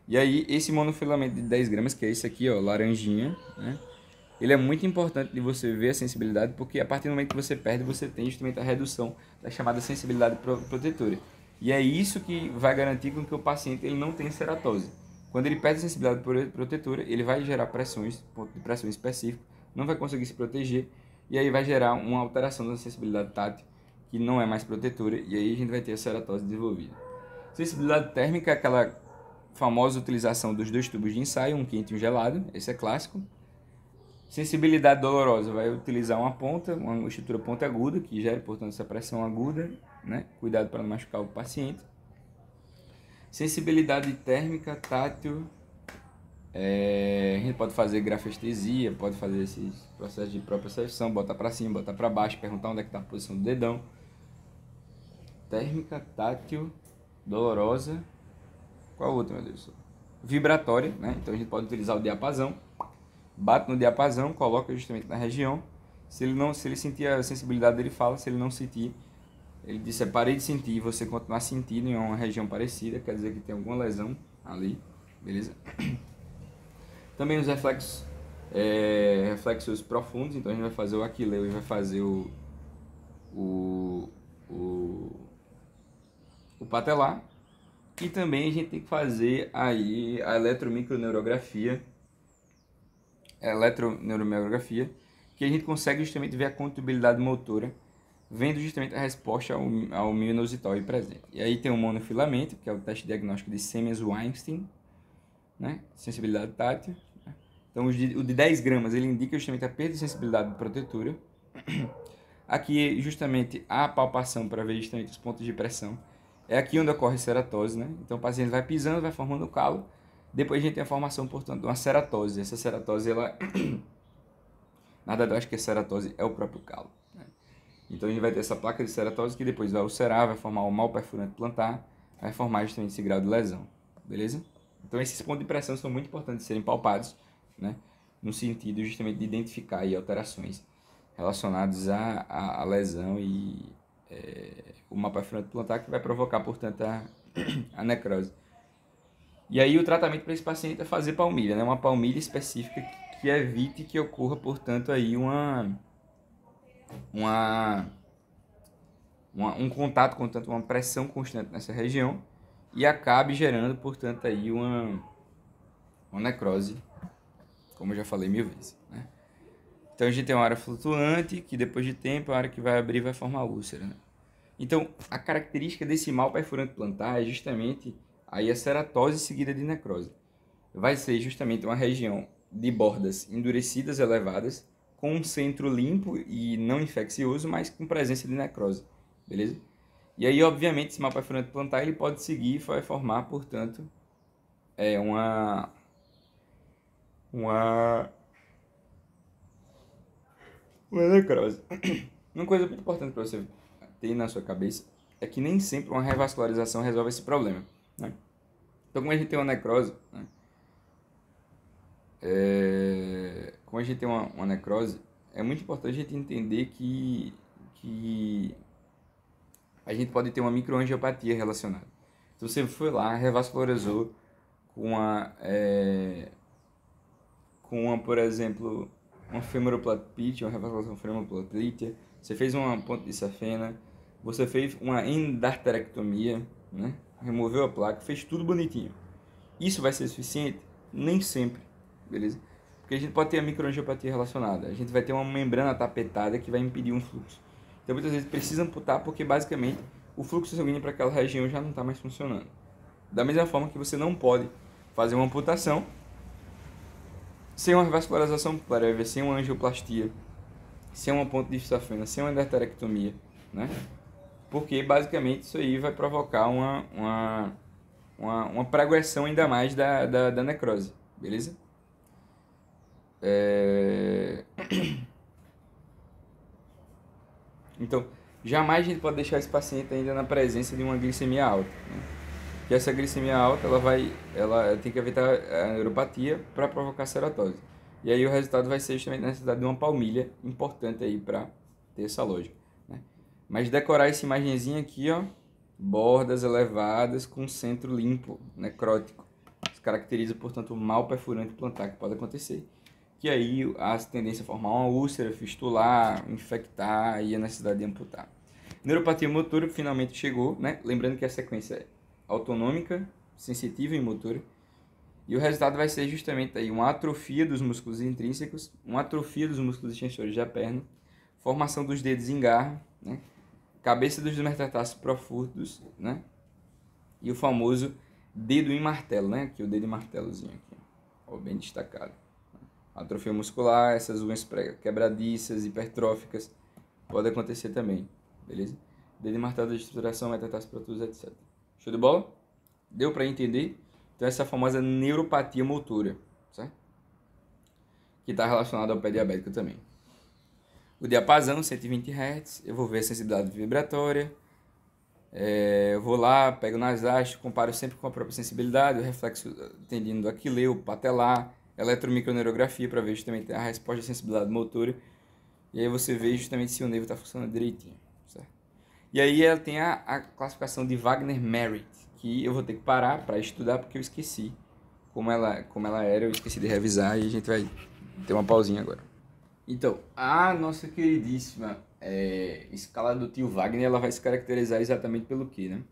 A: E aí esse monofilamento de 10 gramas, que é esse aqui, ó, laranjinha, né? Ele é muito importante de você ver a sensibilidade, porque a partir do momento que você perde, você tem justamente a redução da chamada sensibilidade protetora. E é isso que vai garantir com que o paciente ele não tenha ceratose. Quando ele perde a sensibilidade protetora, ele vai gerar pressões, ponto de pressão específico, não vai conseguir se proteger, e aí vai gerar uma alteração da sensibilidade tátil, que não é mais protetora, e aí a gente vai ter a ceratose desenvolvida. Sensibilidade térmica é aquela famosa utilização dos dois tubos de ensaio, um quente e um gelado, esse é clássico. Sensibilidade dolorosa vai utilizar uma ponta, uma estrutura ponta-aguda, que gera, portanto, essa pressão aguda, né? Cuidado para não machucar o paciente. Sensibilidade térmica, tátil, a gente pode fazer grafestesia, pode fazer esses processos de propriocepção, botar para cima, botar para baixo, perguntar onde é que está a posição do dedão. Térmica, tátil, dolorosa, qual outra, meu Deus? Vibratória, né? Então a gente pode utilizar o diapasão. Bate no diapasão, coloca justamente na região. Se ele sentir a sensibilidade, ele fala. Se ele não sentir, ele diz: parei de sentir, e você continuar sentindo em uma região parecida, quer dizer que tem alguma lesão ali, beleza? Também os reflexos profundos. Então a gente vai fazer o aquileu e vai fazer o patelar. E também a gente tem que fazer aí a eletromicroneurografia, que a gente consegue justamente ver a condutibilidade motora, vendo justamente a resposta ao mioinositol presente. E aí tem o monofilamento, que é o teste diagnóstico de Siemens-Weinstein, né? Sensibilidade tátil. Né? Então o de 10 gramas ele indica justamente a perda de sensibilidade protetora. Aqui justamente a palpação para ver justamente os pontos de pressão. É aqui onde ocorre ceratose, né? Então o paciente vai pisando, vai formando calo. Depois a gente tem a formação, portanto, de uma ceratose. Essa ceratose, ela... Na verdade, eu acho que a ceratose é o próprio calo. Né? Então a gente vai ter essa placa de ceratose que depois vai ulcerar, vai formar o mal perfurante plantar, vai formar justamente esse grau de lesão. Beleza? Então esses pontos de pressão são muito importantes de serem palpados, né? No sentido justamente de identificar aí alterações relacionadas à lesão e o mal perfurante plantar, que vai provocar, portanto, a necrose. E aí o tratamento para esse paciente é fazer palmilha, né? Uma palmilha específica que evite que ocorra, portanto, aí um contato, portanto, uma pressão constante nessa região e acabe gerando, portanto, aí uma necrose, como eu já falei 1000 vezes, né? Então a gente tem uma área flutuante, que depois de tempo a área que vai abrir vai formar úlcera, né? Então a característica desse mal perfurante plantar é justamente aí a ceratose seguida de necrose. Vai ser justamente uma região de bordas endurecidas elevadas, com um centro limpo e não infeccioso, mas com presença de necrose, beleza? E aí, obviamente, esse mal perfurante plantar ele pode seguir e vai formar, portanto, uma necrose. Uma coisa muito importante para você ter na sua cabeça é que nem sempre uma revascularização resolve esse problema, né? Então, como a gente tem uma necrose, né? Como a gente tem uma necrose, é muito importante a gente entender que a gente pode ter uma microangiopatia relacionada. Então, você foi lá, revascularizou por exemplo, uma femoroplastia, uma revascularização femoroplastia, você fez uma ponte de safena, você fez uma endarterectomia, né? Removeu a placa, fez tudo bonitinho. Isso vai ser suficiente? Nem sempre, beleza? Porque a gente pode ter a microangiopatia relacionada. A gente vai ter uma membrana tapetada que vai impedir um fluxo. Então, muitas vezes precisa amputar porque, basicamente, o fluxo sanguíneo para aquela região já não está mais funcionando. Da mesma forma que você não pode fazer uma amputação sem uma revascularização prévia, sem uma angioplastia, sem uma ponte de safena, sem uma endarterectomia, né? Porque, basicamente, isso aí vai provocar uma progressão ainda mais da necrose, beleza? Então, jamais a gente pode deixar esse paciente ainda na presença de uma glicemia alta, né? Que essa glicemia alta, ela tem que evitar a neuropatia para provocar ceratose. E aí o resultado vai ser justamente a necessidade de uma palmilha importante aí para ter essa lógica, né? Mas decorar essa imagenzinha aqui, ó, bordas elevadas com centro limpo, necrótico. Se caracteriza, portanto, o mal perfurante plantar que pode acontecer. Que aí a tendência a formar uma úlcera, fistular, infectar e a necessidade de amputar. Neuropatia motora finalmente chegou, né? Lembrando que a sequência é autonômica, sensitiva e motora. E o resultado vai ser justamente aí uma atrofia dos músculos intrínsecos, uma atrofia dos músculos extensores da perna, formação dos dedos em garra, né? Cabeça dos metatarsos profundos, né? E o famoso dedo em martelo, né? Aqui o dedo em martelozinho aqui, ó, bem destacado. Atrofia muscular, essas unhas quebradiças, hipertróficas, pode acontecer também, beleza? Dedo em martelo de estruturação, metatarso protuso, etc. Show de bola? Deu para entender? Então essa famosa neuropatia motora, certo? Que está relacionada ao pé diabético também. O diapasão, 120 Hz, eu vou ver a sensibilidade vibratória, eu vou lá, pego nas hastes, comparo sempre com a própria sensibilidade, o reflexo tendino do aquileu, patelar, eletromicroneurografia para ver justamente a resposta de sensibilidade motora, e aí você vê justamente se o nervo está funcionando direitinho, certo? E aí ela tem a classificação de Wagner-Merritt, que eu vou ter que parar para estudar porque eu esqueci como ela era, eu esqueci de revisar e a gente vai ter uma pausinha agora. Então, a nossa queridíssima escala do tio Wagner, ela vai se caracterizar exatamente pelo que, né?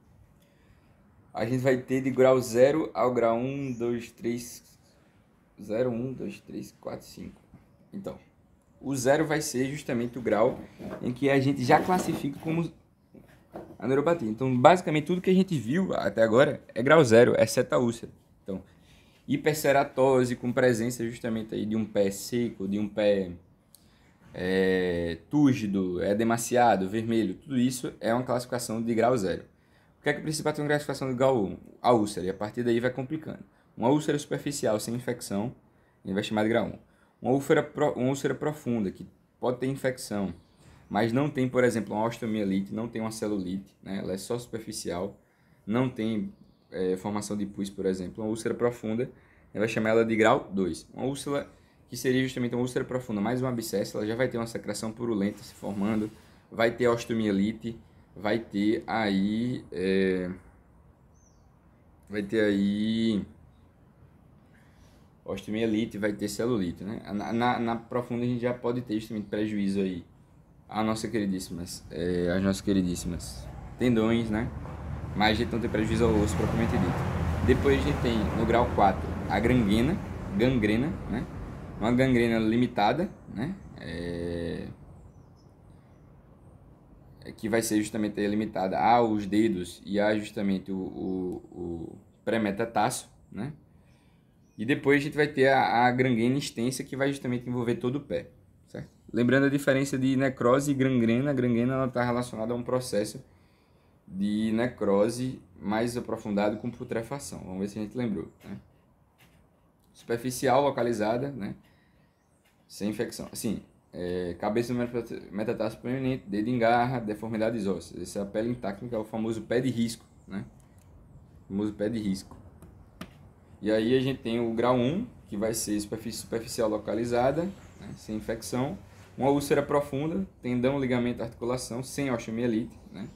A: A gente vai ter de grau 0 ao grau 1, 2, 3, 0, 1, 2, 3, 4, 5. Então, o 0 vai ser justamente o grau em que a gente já classifica como a neuropatia. Então, basicamente, tudo que a gente viu até agora é grau 0, exceto a úlcera. Então, hiperceratose com presença justamente aí de um pé seco, de um pé túrgido, demasiado, vermelho, tudo isso é uma classificação de grau 0. O que é que precisa para ter uma classificação de grau 1? A úlcera, e a partir daí vai complicando. Uma úlcera superficial sem infecção, a gente vai chamar de grau 1. Uma úlcera profunda, que pode ter infecção, mas não tem, por exemplo, uma osteomielite, não tem uma celulite, né? Ela é só superficial, não tem formação de pus, por exemplo. Uma úlcera profunda, a gente vai chamar ela de grau 2. Uma úlcera que seria justamente uma úlcera profunda, mais um abscesso, ela já vai ter uma secreção purulenta se formando, vai ter osteomielite, vai ter aí osteomielite, vai ter celulite, né? Na profunda a gente já pode ter justamente prejuízo aí as nossas queridíssimas tendões, né? Mas a gente não tem prejuízo ao osso propriamente dito. Depois a gente tem no grau 4 a gangrena, né? Uma gangrena limitada, né? Que vai ser justamente limitada aos dedos e a justamente o pré-metatarso, né? E depois a gente vai ter a gangrena extensa, que vai justamente envolver todo o pé, certo? Lembrando a diferença de necrose e gangrena, a gangrena está relacionada a um processo de necrose mais aprofundado com putrefação. Vamos ver se a gente lembrou, né? Superficial, localizada, né? Sem infecção. Assim, cabeça do metatarso proeminente, dedo em garra, deformidades ósseas. Essa é a pele intacta, que é o famoso pé de risco, né? O famoso pé de risco. E aí a gente tem o grau 1, que vai ser superficial localizada, né? Sem infecção. Uma úlcera profunda, tendão, ligamento, articulação, sem osteomielite, né?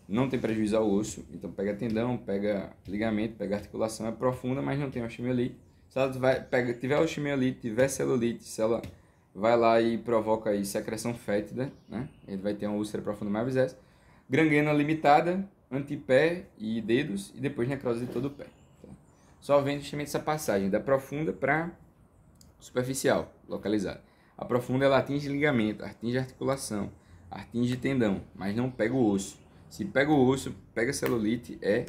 A: Não tem prejuízo ao osso, então pega tendão, pega ligamento, pega articulação, é profunda, mas não tem osteomielite. Se ela tiver osteomielite, tiver celulite, se ela vai lá e provoca aí secreção fétida, né? Ele vai ter uma úlcera profunda mais visceral. Gangrena limitada, antepé e dedos, e depois necrose de todo o pé. Tá? Só vem justamente essa passagem da profunda para superficial, localizada. A profunda ela atinge ligamento, atinge articulação, atinge tendão, mas não pega o osso. Se pega o osso, pega celulite, é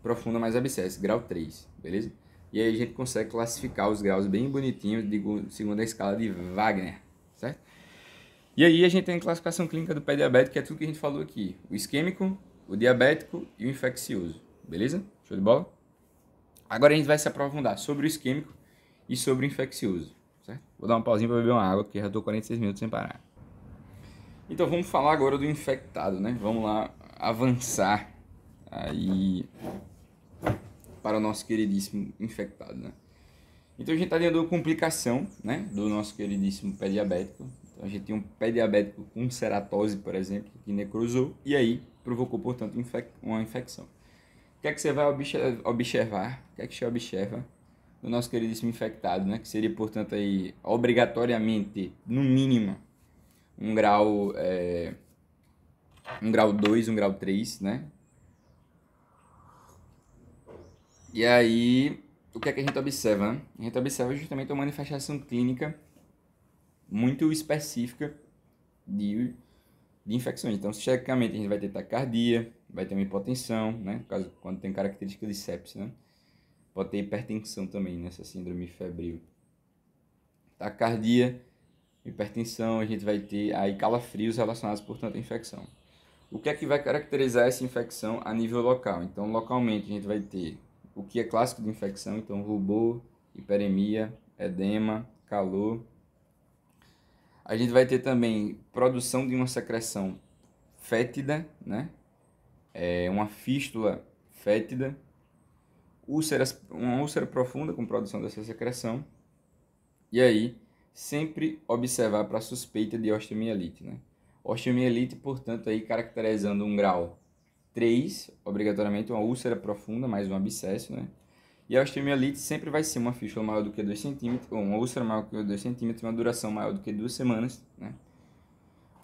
A: profunda mais abscesso, grau 3, beleza? E aí a gente consegue classificar os graus bem bonitinhos, segundo a escala de Wagner, certo? E aí a gente tem a classificação clínica do pé diabético, que é tudo que a gente falou aqui. O isquêmico, o diabético e o infeccioso, beleza? Show de bola? Agora a gente vai se aprofundar sobre o isquêmico e sobre o infeccioso, certo? Vou dar um pauzinho para beber uma água, porque já estou 46 minutos sem parar. Então vamos falar agora do infectado, né? Vamos lá avançar aí para o nosso queridíssimo infectado, né? Então a gente está dentro da complicação, né, do nosso queridíssimo pé diabético. Então a gente tem um pé diabético com ceratose, por exemplo, que necrosou e aí provocou, portanto, uma infecção. O que é que você vai observar? O que é que você observa no nosso queridíssimo infectado, né? Que seria, portanto, aí obrigatoriamente, no mínimo, um grau 2, um grau 3, né? E aí, o que é que a gente observa, né? A gente observa justamente uma manifestação clínica muito específica de infecções. Então, tecnicamente, a gente vai ter taquicardia, vai ter uma hipotensão, né? No caso, quando tem característica de sepsis, né? Pode ter hipertensão também nessa síndrome febril. Taquicardia, hipertensão, a gente vai ter aí calafrios relacionados, portanto, à infecção. O que é que vai caracterizar essa infecção a nível local? Então, localmente, a gente vai ter o que é clássico de infecção, então rubor, hiperemia, edema, calor. A gente vai ter também produção de uma secreção fétida, né? Uma fístula fétida, uma úlcera profunda com produção dessa secreção. E aí, sempre observar para suspeita de osteomielite, né? Osteomielite, portanto, aí caracterizando um grau 3, obrigatoriamente uma úlcera profunda, mais um abscesso, né? E a osteomielite sempre vai ser uma fístula maior do que 2 cm, ou uma úlcera maior do que 2 cm, uma duração maior do que 2 semanas, né?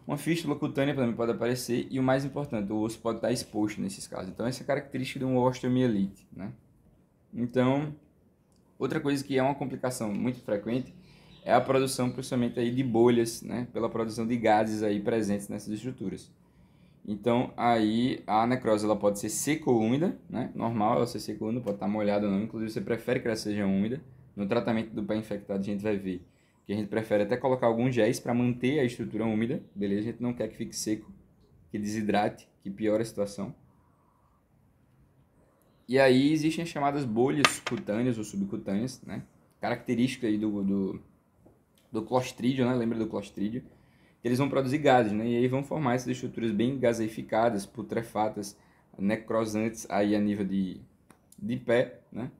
A: Uma fístula cutânea também pode aparecer, e o mais importante, o osso pode estar exposto nesses casos. Então, essa é a característica de uma osteomielite, né? Então, outra coisa que é uma complicação muito frequente é a produção, principalmente, aí de bolhas, né? Pela produção de gases aí presentes nessas estruturas. Então, aí a necrose ela pode ser seca ou úmida, né? Normal ela ser seca ou úmida, pode estar molhada ou não. Inclusive, você prefere que ela seja úmida. No tratamento do pé infectado, a gente vai ver que a gente prefere até colocar alguns géis para manter a estrutura úmida, beleza? A gente não quer que fique seco, que desidrate, que piore a situação. E aí existem as chamadas bolhas cutâneas ou subcutâneas, né? Característica aí do clostrídio, né? Lembra do clostrídio? Eles vão produzir gases, né? E aí vão formar essas estruturas bem gaseificadas, putrefatas, necrosantes aí a nível de pé, né?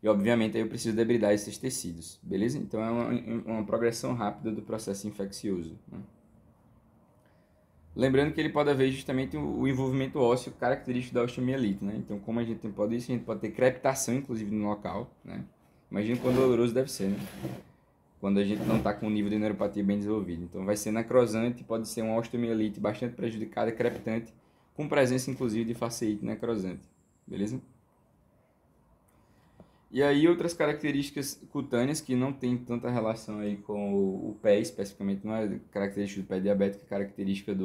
A: E obviamente aí eu preciso debridar esses tecidos, beleza? Então é uma progressão rápida do processo infeccioso, né? Lembrando que ele pode haver justamente o envolvimento ósseo característico da osteomielite, né? Então, como a gente pode isso, a gente pode ter crepitação, inclusive, no local, né? Imagina quão doloroso deve ser, né? Quando a gente não está com o nível de neuropatia bem desenvolvido. Então, vai ser necrosante, pode ser uma osteomielite bastante prejudicada, crepitante, com presença, inclusive, de fasciite necrosante, beleza? E aí, outras características cutâneas que não tem tanta relação aí com o pé, especificamente, não é característica do pé diabético, é característica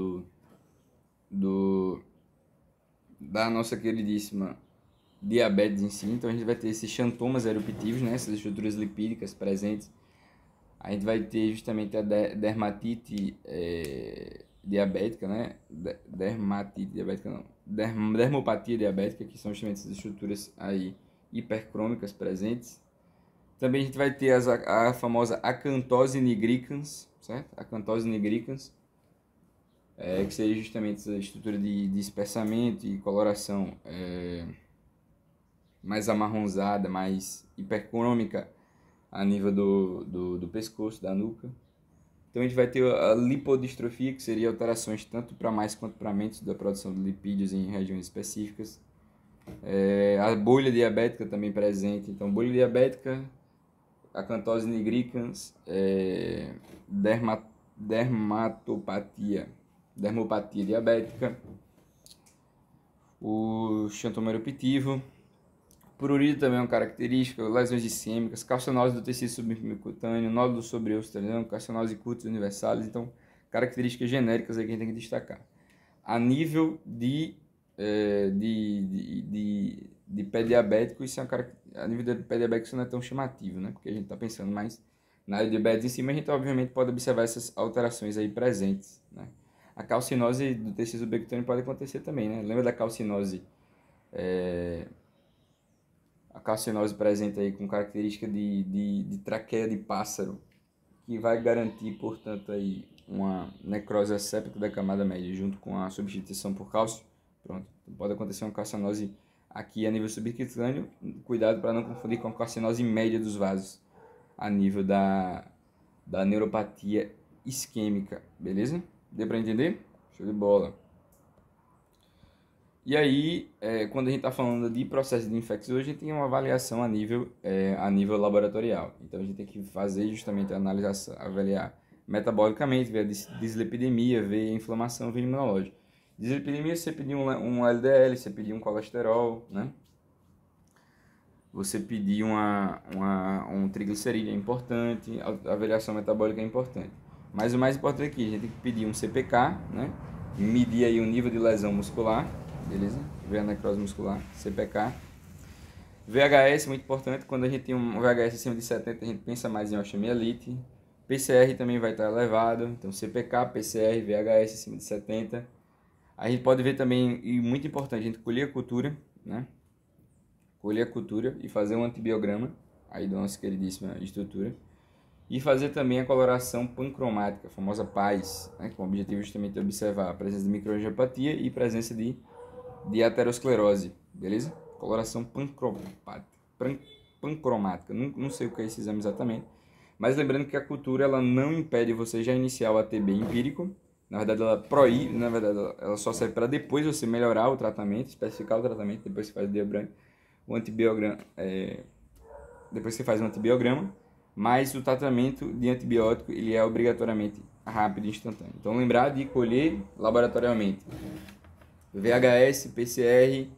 A: da nossa queridíssima diabetes em si. Então a gente vai ter esses xantomas eruptivos, né? Essas estruturas lipídicas presentes. A gente vai ter justamente a dermatite diabética, né? Dermatite diabética não. Dermopatia diabética, que são justamente essas estruturas aí hipercrômicas presentes. Também a gente vai ter a famosa acantose nigricans, certo? Acantose nigricans, que seria justamente essa estrutura de espessamento e coloração mais amarronzada, mais hipercrômica a nível do pescoço, da nuca. Então a gente vai ter a lipodistrofia, que seria alterações tanto para mais quanto para menos da produção de lipídios em regiões específicas. A bolha diabética também presente. Então, bolha diabética, acantose nigricans, dermopatia diabética, o xantoma eruptivo, prurido também é uma característica, lesões isquêmicas, carcinose do tecido subcutâneo, nódulo sobre osso tendão, carcinose cutis universalis. Então, características genéricas aí que a gente tem que destacar. A nível de pé diabético, isso é a nível de pé diabético isso não é tão chamativo, né? Porque a gente está pensando mais na diabetes em si, mas a gente obviamente pode observar essas alterações aí presentes, né? A calcinose do tecido subcutâneo pode acontecer também, né? Lembra da calcinose? A calcinose presente aí com característica de traqueia de pássaro, que vai garantir, portanto, aí uma necrose asséptica da camada média junto com a substituição por cálcio. Pronto, pode acontecer uma carcinose aqui a nível subcutâneo, cuidado para não confundir com a carcinose média dos vasos, a nível da neuropatia isquêmica, beleza? Deu para entender? Show de bola. E aí, quando a gente está falando de processo de infecção, a gente tem uma avaliação a nível laboratorial. Então, a gente tem que fazer justamente a análise, avaliar metabolicamente, ver a dislipidemia, ver a inflamação, ver a imunológica. Dislipidemia, você pedir um LDL, você pedir um colesterol, né? Você pedir um triglicerídeo é importante, a avaliação metabólica é importante. Mas o mais importante aqui, a gente tem que pedir um CPK, né? Medir aí o nível de lesão muscular, beleza? Ver a necrose muscular, CPK. VHS, muito importante, quando a gente tem um VHS acima de 70, a gente pensa mais em osteomielite. PCR também vai estar elevado, então CPK, PCR, VHS acima de 70. A gente pode ver também, e muito importante, a gente colher a cultura, né? Colher a cultura e fazer um antibiograma, aí da nossa queridíssima estrutura. E fazer também a coloração pancromática, a famosa PAS, né? Com o objetivo justamente de observar a presença de microangiopatia e presença de aterosclerose, beleza? Coloração pancromática, não sei o que é esse exame exatamente, mas lembrando que a cultura ela não impede você já iniciar o ATB empírico, na verdade ela proíbe, na verdade ela só serve para depois você melhorar o tratamento, especificar o tratamento, depois você faz o antibiograma, depois você faz um antibiograma, mas o tratamento de antibiótico ele é obrigatoriamente rápido e instantâneo. Então lembrar de colher laboratorialmente VHS, PCR,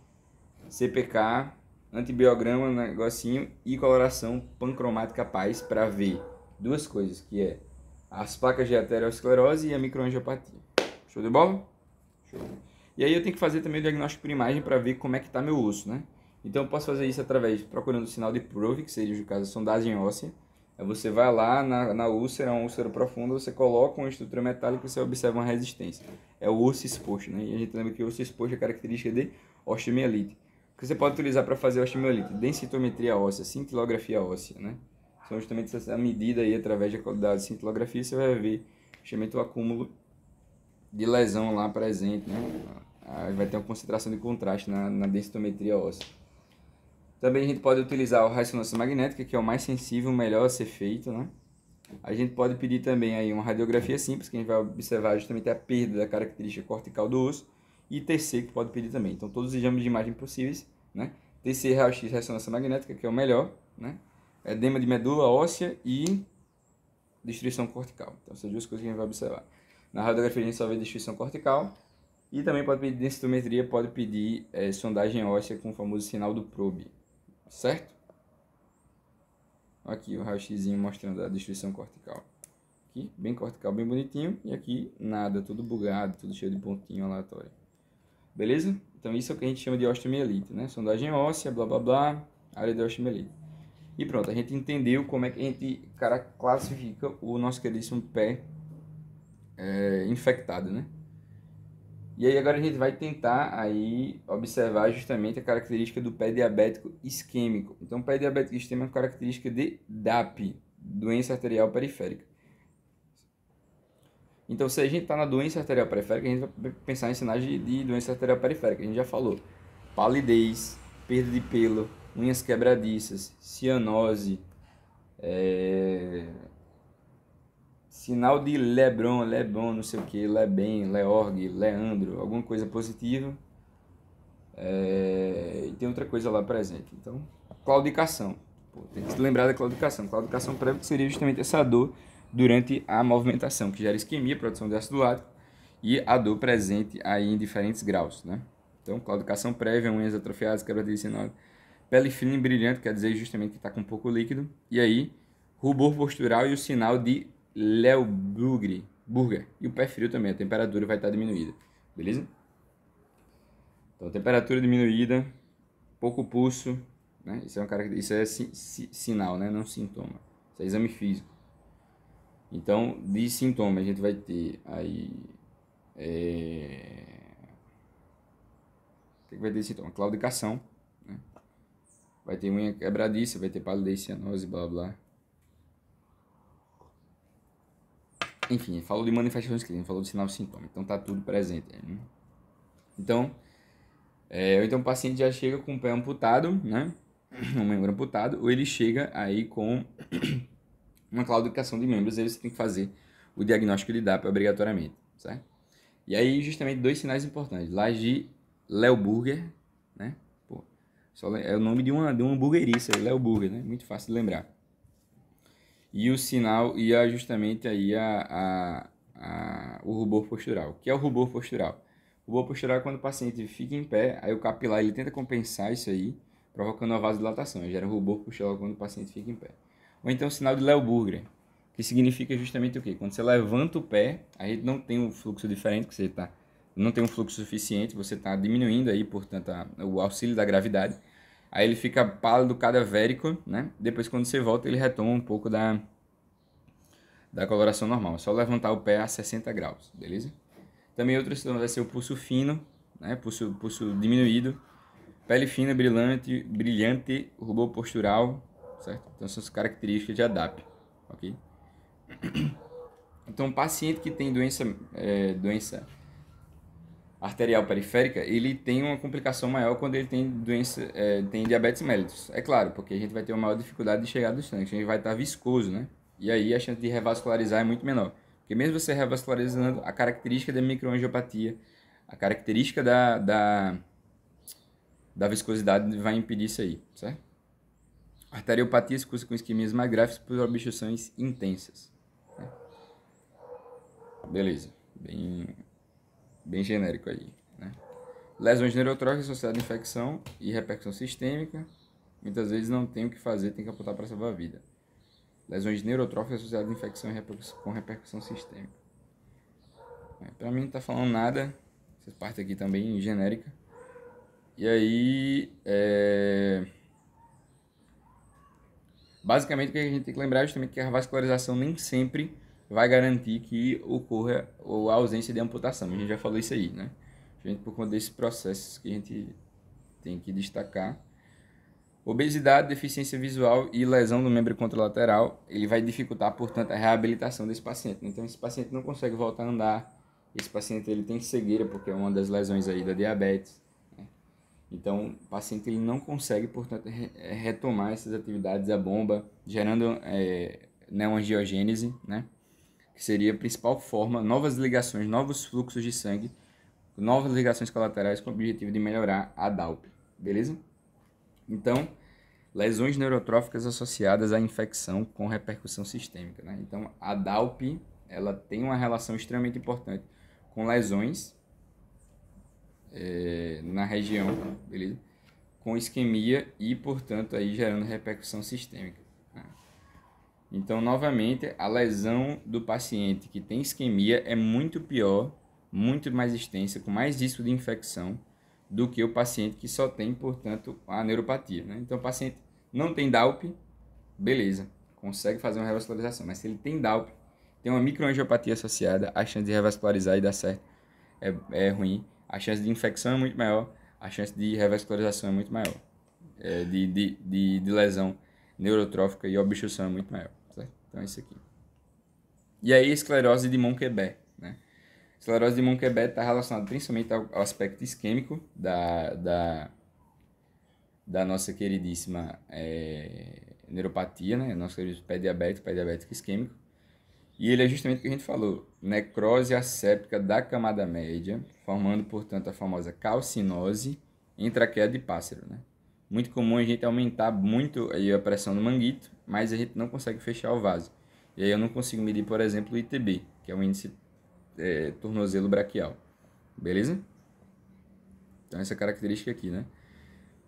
A: CPK, antibiograma, negocinho e coloração pancromática PAS para ver duas coisas, que é as placas de aterosclerose e a microangiopatia. Show de bola? Show. E aí eu tenho que fazer também o diagnóstico por imagem para ver como é que está meu osso, né? Então eu posso fazer isso através procurando o sinal de Prove, que seria no caso a sondagem óssea. Aí você vai lá na úlcera, uma úlcera profunda, você coloca uma estrutura metálica e você observa uma resistência. É o osso exposto, né? E a gente lembra que o osso exposto é característica de osteomielite. O que você pode utilizar para fazer osteomielite? Densitometria óssea, cintilografia óssea, né? São justamente essa medida aí, através da cintilografia, você vai ver justamente o acúmulo de lesão lá presente, né? Aí vai ter uma concentração de contraste na densitometria óssea. Também a gente pode utilizar a ressonância magnética, que é o mais sensível, o melhor a ser feito, né? A gente pode pedir também aí uma radiografia simples, que a gente vai observar justamente a perda da característica cortical do osso, e TC, que pode pedir também. Então, todos os exames de imagem possíveis, né? TC, raio-x, ressonância magnética, que é o melhor, né? Edema de medula óssea e destruição cortical. Então, essas duas coisas que a gente vai observar. Na radiografia, a gente só vê destruição cortical, e também pode pedir densitometria, pode pedir sondagem óssea com o famoso sinal do Probe. Certo? Aqui o raio-x mostrando a destruição cortical. Aqui, bem cortical, bem bonitinho. E aqui, nada, tudo bugado, tudo cheio de pontinho aleatório. Beleza? Então isso é o que a gente chama de osteomielite, né? Sondagem óssea, blá blá blá, área de osteomielite. E pronto, a gente entendeu como é que a gente, cara, classifica o nosso queridíssimo pé infectado, né? E aí agora a gente vai tentar aí observar justamente a característica do pé diabético isquêmico. Então, o pé diabético isquêmico é uma característica de DAP, doença arterial periférica. Então, se a gente está na doença arterial periférica, a gente vai pensar em sinais de doença arterial periférica. A gente já falou: palidez, perda de pelo, unhas quebradiças, cianose, sinal de Lebron, não sei o que, Leben, Leorg, Leandro, alguma coisa positiva. E tem outra coisa lá presente. Então, claudicação. Pô, tem que se lembrar da claudicação. Claudicação prévia seria justamente essa dor durante a movimentação, que gera isquemia, produção de ácido lático, e a dor presente aí em diferentes graus, né? Então, claudicação prévia, unhas atrofiadas, quebra de sinal, pele fina e brilhante, quer dizer justamente que está com pouco líquido, e aí, rubor postural e o sinal de Burger. E o pé frio também, a temperatura vai estar diminuída, beleza? Então, temperatura diminuída, pouco pulso, né? Isso é sinal, né? Não sintoma. Isso é exame físico. Então, de sintoma, a gente vai ter aí... O que vai ter de sintoma? Claudicação, né? Vai ter unha quebradiça, vai ter palidez, cianose, blá blá. Enfim, falou de manifestações clínicas, falou de sinal e sintoma. Então, tá tudo presente aí, né? Então, o paciente já chega com o pé amputado, né? Um membro amputado, ou ele chega aí com uma claudicação de membros, aí você tem que fazer o diagnóstico de DAP obrigatoriamente, certo? E aí, justamente, dois sinais importantes. Laje Leoburger, né? Pô, é o nome de uma hamburgueriça, Leoburger, né? Muito fácil de lembrar. E o sinal, justamente aí o rubor postural. O que é o rubor postural? O rubor postural é quando o paciente fica em pé, aí o capilar ele tenta compensar isso aí, provocando uma vasodilatação. Aí gera rubor postural quando o paciente fica em pé. Ou então o sinal de Leoburger, que significa justamente o quê? Quando você levanta o pé, a gente não tem um fluxo diferente, que você não tem um fluxo suficiente, você está diminuindo aí, portanto, o auxílio da gravidade. Aí ele fica pálido, cadavérico, né? Depois, quando você volta, ele retoma um pouco da coloração normal. É só levantar o pé a 60 graus, beleza? Também outro sinal vai ser o pulso fino, né? Pulso diminuído, pele fina, brilhante, rubor postural, certo? Então, são as características de ADAP, ok? Então, o paciente que tem doença arterial periférica, ele tem uma complicação maior quando ele tem tem diabetes mellitus. É claro, porque a gente vai ter uma maior dificuldade de chegar do sangue, a gente vai estar viscoso, né? E aí a chance de revascularizar é muito menor. Porque mesmo você revascularizando, a característica da microangiopatia, a característica da viscosidade vai impedir isso aí, certo? Arteriopatia se cursa com isquemias mais graves por obstruções intensas. Né? Beleza, bem genérico aí, né? Lesões neurotróficas associadas à infecção e repercussão sistêmica. Muitas vezes não tem o que fazer, tem que apontar para salvar a vida. Lesões neurotróficas associadas à infecção com repercussão sistêmica. Para mim não está falando nada. Essa parte aqui também genérica. E aí, basicamente o que a gente tem que lembrar é justamente que a vascularização nem sempre vai garantir que ocorra a ausência de amputação. A gente já falou isso aí, né? Por conta desses processos que a gente tem que destacar. Obesidade, deficiência visual e lesão do membro contralateral, ele vai dificultar, portanto, a reabilitação desse paciente. Então, esse paciente não consegue voltar a andar, esse paciente ele tem cegueira, porque é uma das lesões aí da diabetes. Né? Então, o paciente ele não consegue, portanto, retomar essas atividades à bomba, gerando neoangiogênese, né? Que seria a principal forma, novas ligações, novos fluxos de sangue, novas ligações colaterais com o objetivo de melhorar a DALP, beleza? Então, lesões neurotróficas associadas à infecção com repercussão sistêmica, né? Então, a DALP, ela tem uma relação extremamente importante com lesões na região, beleza? Com isquemia e, portanto, aí gerando repercussão sistêmica. Né? Então, novamente, a lesão do paciente que tem isquemia é muito pior muito mais extensa, com mais risco de infecção do que o paciente que só tem, portanto, a neuropatia, né? Então, o paciente não tem DALP, beleza, consegue fazer uma revascularização, mas se ele tem DALP, tem uma microangiopatia associada, a chance de revascularizar e dar certo é ruim, a chance de infecção é muito maior, a chance de revascularização é muito maior, de lesão neurotrófica e obstrução é muito maior, certo? Então é isso aqui. E aí, esclerose de Monckeberg, né? Esclerose de Monckeberg está relacionada principalmente ao aspecto isquêmico da nossa queridíssima neuropatia, né? Nosso querido pé diabético isquêmico. E ele é justamente o que a gente falou, necrose asséptica da camada média, formando, portanto, a famosa calcinose em traqueia de pássaro, né? Muito comum a gente aumentar muito aí a pressão no manguito, mas a gente não consegue fechar o vaso. E aí eu não consigo medir, por exemplo, o ITB, que é o índice tornozelo braquial. Beleza? Então essa característica aqui, né?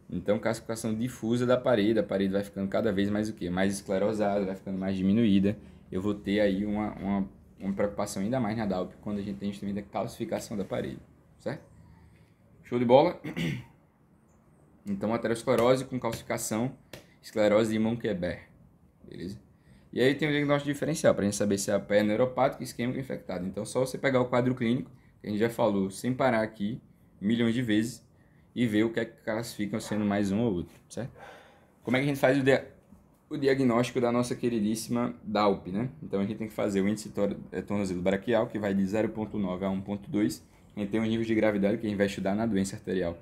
A: Então, calcificação difusa da parede, a parede vai ficando cada vez mais o quê? Mais esclerosada, vai ficando mais diminuída. Eu vou ter aí uma preocupação ainda mais na DALP quando a gente tem justamente a calcificação da parede, certo? Show de bola? Então, aterosclerose com calcificação, esclerose de Monckeberg, beleza? E aí tem o diagnóstico diferencial, para a gente saber se a pé é neuropático, isquêmico ou infectado. Então, só você pegar o quadro clínico, que a gente já falou, sem parar aqui, milhões de vezes, e ver o que é que classificam sendo mais um ou outro, certo? Como é que a gente faz o diagnóstico da nossa queridíssima DALP, né? Então, a gente tem que fazer o índice tornozelo braquial, que vai de 0,9 a 1,2. A gente tem os níveis de gravidade, que a gente vai estudar na doença arterial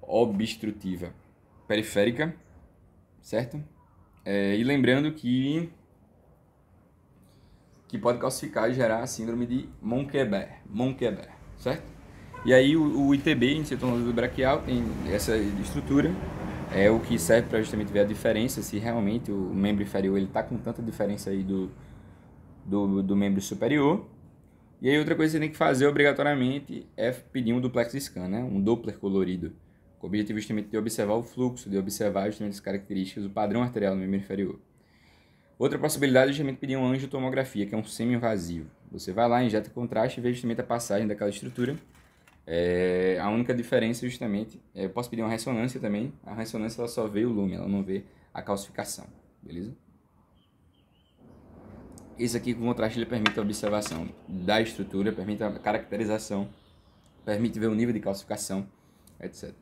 A: obstrutiva periférica, certo? E lembrando que pode calcificar e gerar a síndrome de Monckeberg, certo? E aí o ITB, índice tornozelo braquial, tem essa estrutura, é o que serve para justamente ver a diferença, se realmente o membro inferior ele está com tanta diferença aí do membro superior. E aí outra coisa que você tem que fazer obrigatoriamente é pedir um duplex scan, né? Um Doppler colorido, com o objetivo justamente de observar o fluxo, de observar justamente as características do padrão arterial no membro inferior. Outra possibilidade é justamente pedir uma angiotomografia, que é um semi-invasivo. Você vai lá, injeta contraste e vê justamente a passagem daquela estrutura. A única diferença justamente, eu posso pedir uma ressonância também, a ressonância ela só vê o lume, ela não vê a calcificação, beleza? Esse aqui com contraste ele permite a observação da estrutura, permite a caracterização, permite ver o nível de calcificação, etc.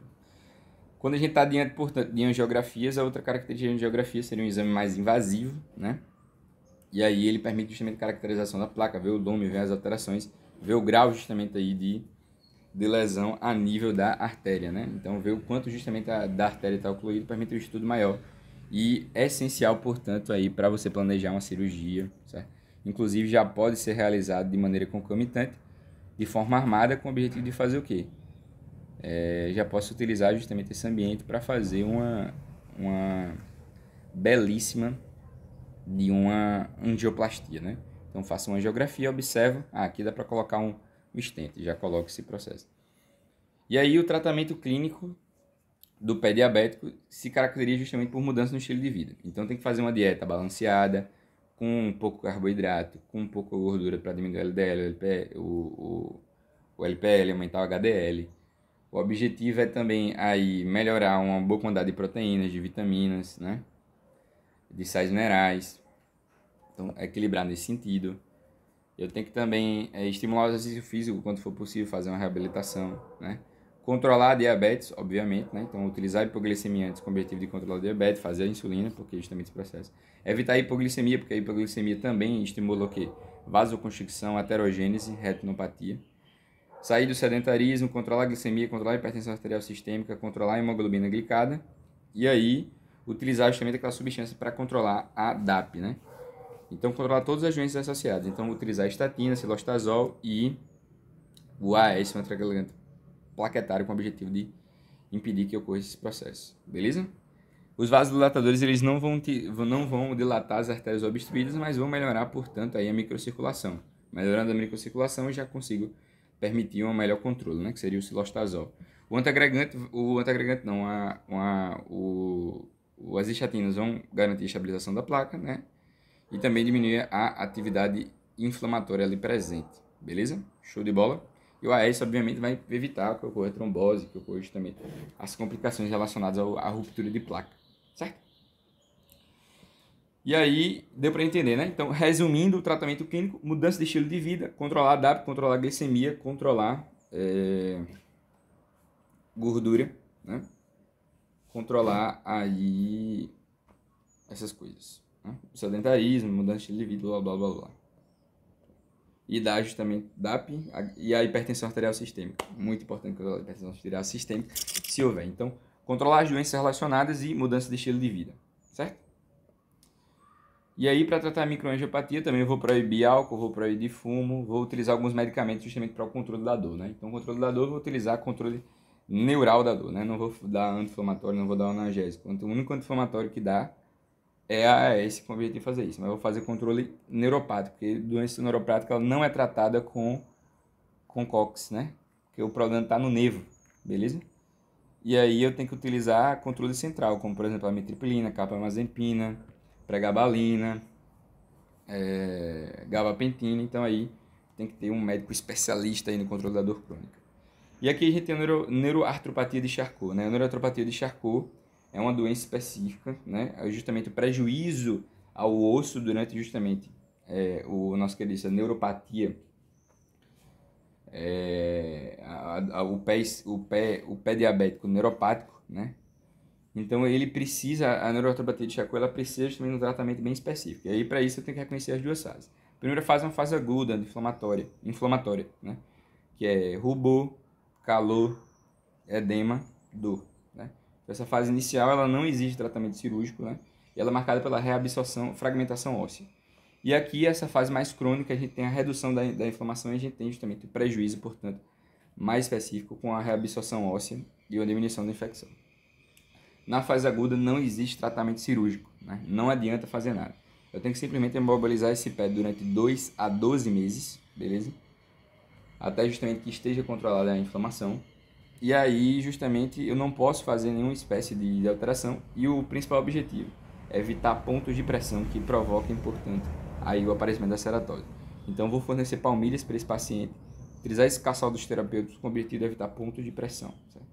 A: Quando a gente está diante, portanto, de angiografias, a outra característica de angiografia seria um exame mais invasivo, né? E aí ele permite justamente a caracterização da placa, ver o lume, ver as alterações, ver o grau justamente aí de lesão a nível da artéria, né? Então, ver o quanto justamente da artéria está ocluída permite um estudo maior e é essencial, portanto, aí para você planejar uma cirurgia, certo? Inclusive, já pode ser realizado de maneira concomitante, de forma armada, com o objetivo de fazer o quê? Já posso utilizar justamente esse ambiente para fazer uma belíssima de uma angioplastia, né? Então, faça uma angiografia, observa, aqui dá para colocar um stent, já coloco esse processo. E aí o tratamento clínico do pé diabético se caracteriza justamente por mudança no estilo de vida. Então tem que fazer uma dieta balanceada, com um pouco carboidrato, com um pouco gordura para diminuir o LDL, o LPL, aumentar o HDL. O objetivo é também aí melhorar uma boa quantidade de proteínas, de vitaminas, né? De sais minerais. Então, equilibrar nesse sentido. Eu tenho que também estimular o exercício físico quando for possível, fazer uma reabilitação, né? Controlar a diabetes, obviamente, né? Então, utilizar a hipoglicemia antes com o objetivo de controlar a diabetes, fazer a insulina, porque justamente esse processo. Evitar a hipoglicemia, porque a hipoglicemia também estimula o quê? Vasoconstricção, aterogênese, retinopatia. Sair do sedentarismo, controlar a glicemia, controlar a hipertensão arterial sistêmica, controlar a hemoglobina glicada. E aí, utilizar justamente aquela substância para controlar a DAP, né? Então, controlar todas as doenças associadas. Então, utilizar estatina, cilostazol e o AS, um anticoagulante plaquetário, com o objetivo de impedir que ocorra esse processo. Beleza? Os vasodilatadores eles não vão dilatar as artérias obstruídas, mas vão melhorar, portanto, aí a microcirculação. Melhorando a microcirculação, eu já consigo permitir um melhor controle, né? Que seria o cilostazol. As estatinas vão garantir a estabilização da placa, né? E também diminuir a atividade inflamatória ali presente, beleza? Show de bola? E o AS, obviamente, vai evitar que ocorra trombose, que ocorra justamente as complicações relacionadas à ruptura de placa, certo? E aí, deu para entender, né? Então, resumindo o tratamento clínico, mudança de estilo de vida, controlar a DAP, controlar a glicemia, controlar gordura, né? Controlar aí essas coisas, né? Sedentarismo, mudança de estilo de vida, blá, blá, blá, blá. E dar justamente DAP e a hipertensão arterial sistêmica. Muito importante controlar a hipertensão arterial sistêmica, se houver. Então, controlar as doenças relacionadas e mudança de estilo de vida, certo? E aí, para tratar a microangiopatia, também eu vou proibir álcool, vou proibir fumo, vou utilizar alguns medicamentos justamente para o controle da dor, né? Então, o controle da dor, eu vou utilizar controle neural da dor, né? Não vou dar anti-inflamatório, não vou dar analgésico. O único anti-inflamatório que dá é a AS com o objetivo de fazer isso. Mas eu vou fazer controle neuropático, porque doença neuropática ela não é tratada com COX, né? Porque o problema está no nervo, beleza? E aí eu tenho que utilizar controle central, como por exemplo a mitriptilina, carbamazepina, pregabalina, gabapentina. Então aí tem que ter um médico especialista aí no controle da dor crônica. E aqui a gente tem a neuroartropatia de Charcot, né? A neuroartropatia de Charcot é uma doença específica, né? É justamente o prejuízo ao osso durante justamente o nosso querido a neuropatia, o pé diabético neuropático, né? Então ele precisa, a neuroartropatia de Charcot, ela precisa justamente de um tratamento bem específico. E aí para isso eu tenho que reconhecer as duas fases. A primeira fase é uma fase aguda, inflamatória, né? Que é rubor, calor, edema, dor, né? Então, essa fase inicial ela não exige tratamento cirúrgico, né? E ela é marcada pela reabsorção, fragmentação óssea. E aqui, essa fase mais crônica, a gente tem a redução da inflamação e a gente tem justamente o prejuízo, portanto, mais específico com a reabsorção óssea e a diminuição da infecção. Na fase aguda não existe tratamento cirúrgico, né? Não adianta fazer nada. Eu tenho que simplesmente imobilizar esse pé durante 2 a 12 meses, beleza? Até justamente que esteja controlada a inflamação. E aí, justamente, eu não posso fazer nenhuma espécie de alteração. E o principal objetivo é evitar pontos de pressão que provoquem, portanto, aí o aparecimento da ceratose. Então, vou fornecer palmilhas para esse paciente, utilizar esse calçados terapêuticos com o objetivo de evitar pontos de pressão, certo?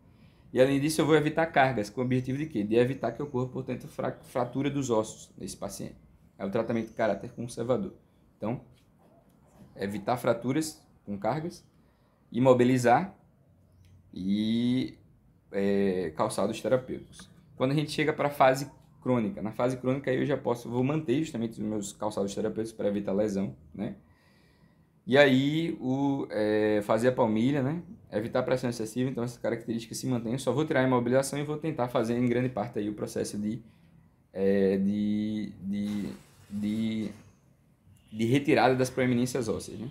A: E além disso, eu vou evitar cargas, com o objetivo de quê? De evitar que ocorra, portanto, fratura dos ossos desse paciente. É o tratamento de caráter conservador. Então, evitar fraturas com cargas, imobilizar e calçados terapêuticos. Quando a gente chega para a fase crônica, na fase crônica aí eu já vou manter justamente os meus calçados terapêuticos para evitar lesão, né? E aí, fazer a palmilha, né? Evitar pressão excessiva, então essa característica se mantém. Eu só vou tirar a imobilização e vou tentar fazer em grande parte aí o processo de retirada das proeminências ósseas, né?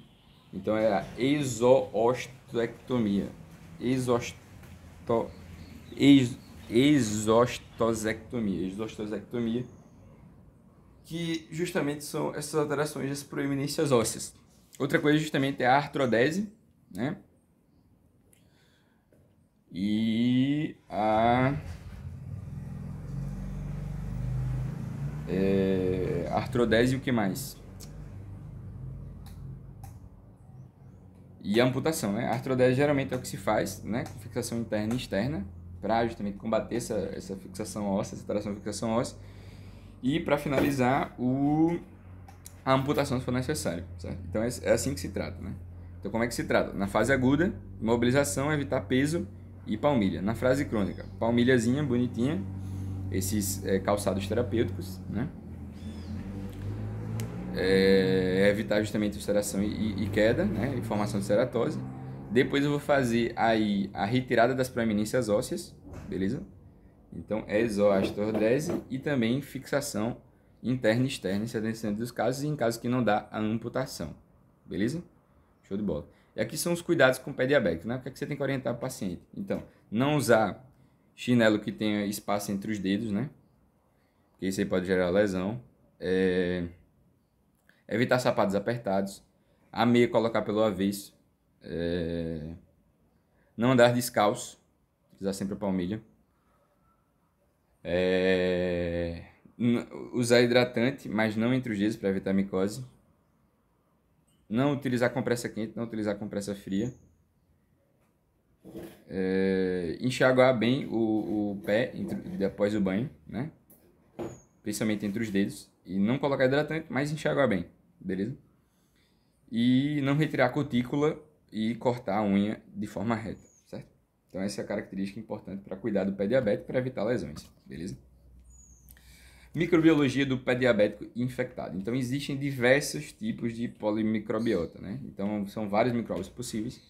A: Então é a exostosectomia. Exostosectomia, que justamente são essas alterações das proeminências ósseas. Outra coisa justamente é a artrodese, né? E a artrodese e o que mais? E a amputação, né? A artrodese geralmente é o que se faz, né? Com fixação interna e externa, para justamente combater essa fixação óssea, essa alteração de fixação óssea. E para finalizar, a amputação se for necessário, certo? Então é assim que se trata, né? Então como é que se trata? Na fase aguda, imobilização, evitar peso e palmilha. Na fase crônica, palmilhazinha bonitinha, esses calçados terapêuticos, né? Evitar justamente ulceração e queda, né? E formação de ceratose. Depois eu vou fazer aí a retirada das proeminências ósseas, beleza? Então, exoartrodese e também fixação interna e externa, em 70% dos casos, e em casos que não dá a amputação, beleza? Show de bola. E aqui são os cuidados com o pé diabético, né? O que é que você tem que orientar o paciente? Então, não usar chinelo que tenha espaço entre os dedos, né? Porque isso aí pode gerar lesão. Evitar sapatos apertados. A meia colocar pelo avesso. Não andar descalço. Utilizar sempre a palmilha. Usar hidratante, mas não entre os dedos para evitar micose. Não utilizar compressa quente, não utilizar compressa fria. Enxaguar bem o pé após o banho, né? Principalmente entre os dedos. E não colocar hidratante, mas enxaguar bem, beleza? E não retirar a cutícula e cortar a unha de forma reta, certo? Então essa é a característica importante para cuidar do pé diabético para evitar lesões, beleza? Microbiologia do pé diabético infectado. Então existem diversos tipos de polimicrobiota, né? Então são vários micróbios possíveis.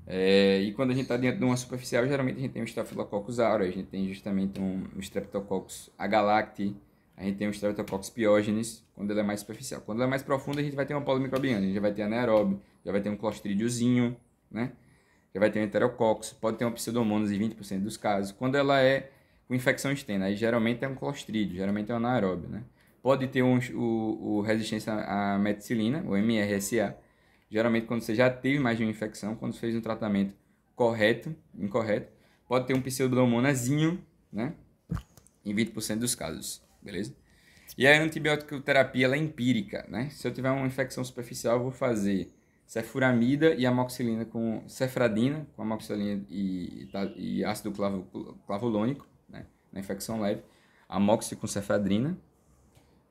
A: E quando a gente está dentro de uma superficial, geralmente a gente tem o Staphylococcus aureus, a gente tem justamente um Streptococcus agalacti, a gente tem o Streptococcus pyogenes, quando ele é mais superficial. Quando ele é mais profundo, a gente vai ter uma polimicrobiana, a gente já vai ter anaeróbio, já vai ter um clostridiozinho, né? Já vai ter um Enterococcus, pode ter uma Pseudomonas em 20% dos casos. Quando ela é com infecção externa, aí geralmente é um clostrídio, geralmente é um anaeróbio, né? Pode ter o resistência à meticilina, o MRSA, geralmente quando você já teve mais de uma infecção, quando você fez um tratamento incorreto, pode ter um pseudomonazinho, né? Em 20% dos casos, beleza? E a antibiótico terapia ela é empírica, né? Se eu tiver uma infecção superficial, eu vou fazer cefuramida e amoxicilina com cefradina, com amoxicilina e ácido clavulônico, né? Na infecção leve. Amoxi com cefadrina.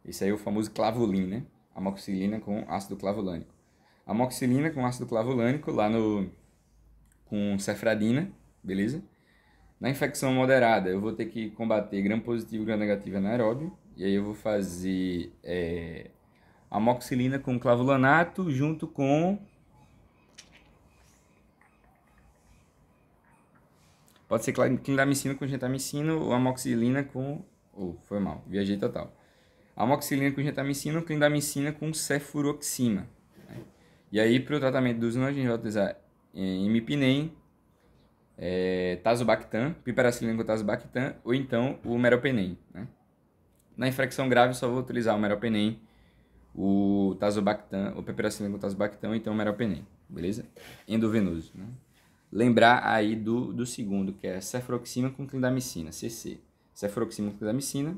A: Esse aí é o famoso clavulin, né? Amoxicilina com ácido clavulânico. Amoxicilina com ácido clavulânico lá com cefradina, beleza? Na infecção moderada, eu vou ter que combater gram positivo e gram negativo anaeróbio. E aí eu vou fazer amoxicilina com clavulanato junto com... Pode ser clindamicina com gentamicina ou amoxicilina com... foi mal, viajei total. Amoxicilina com gentamicina ou clindamicina com cefuroxima. Né? E aí, para o tratamento dos nós, a gente vai utilizar imipinem, tazobactam, piperacilina com tazobactam, ou então o meropenem. Né? Na infecção grave, eu só vou utilizar o meropenem, o tazobactam, o piperacilina com tazobactam, ou então o meropenem, beleza? Endovenoso. Né? Lembrar aí do segundo, que é cefuroxima com clindamicina, CC. Cefuroxima com clindamicina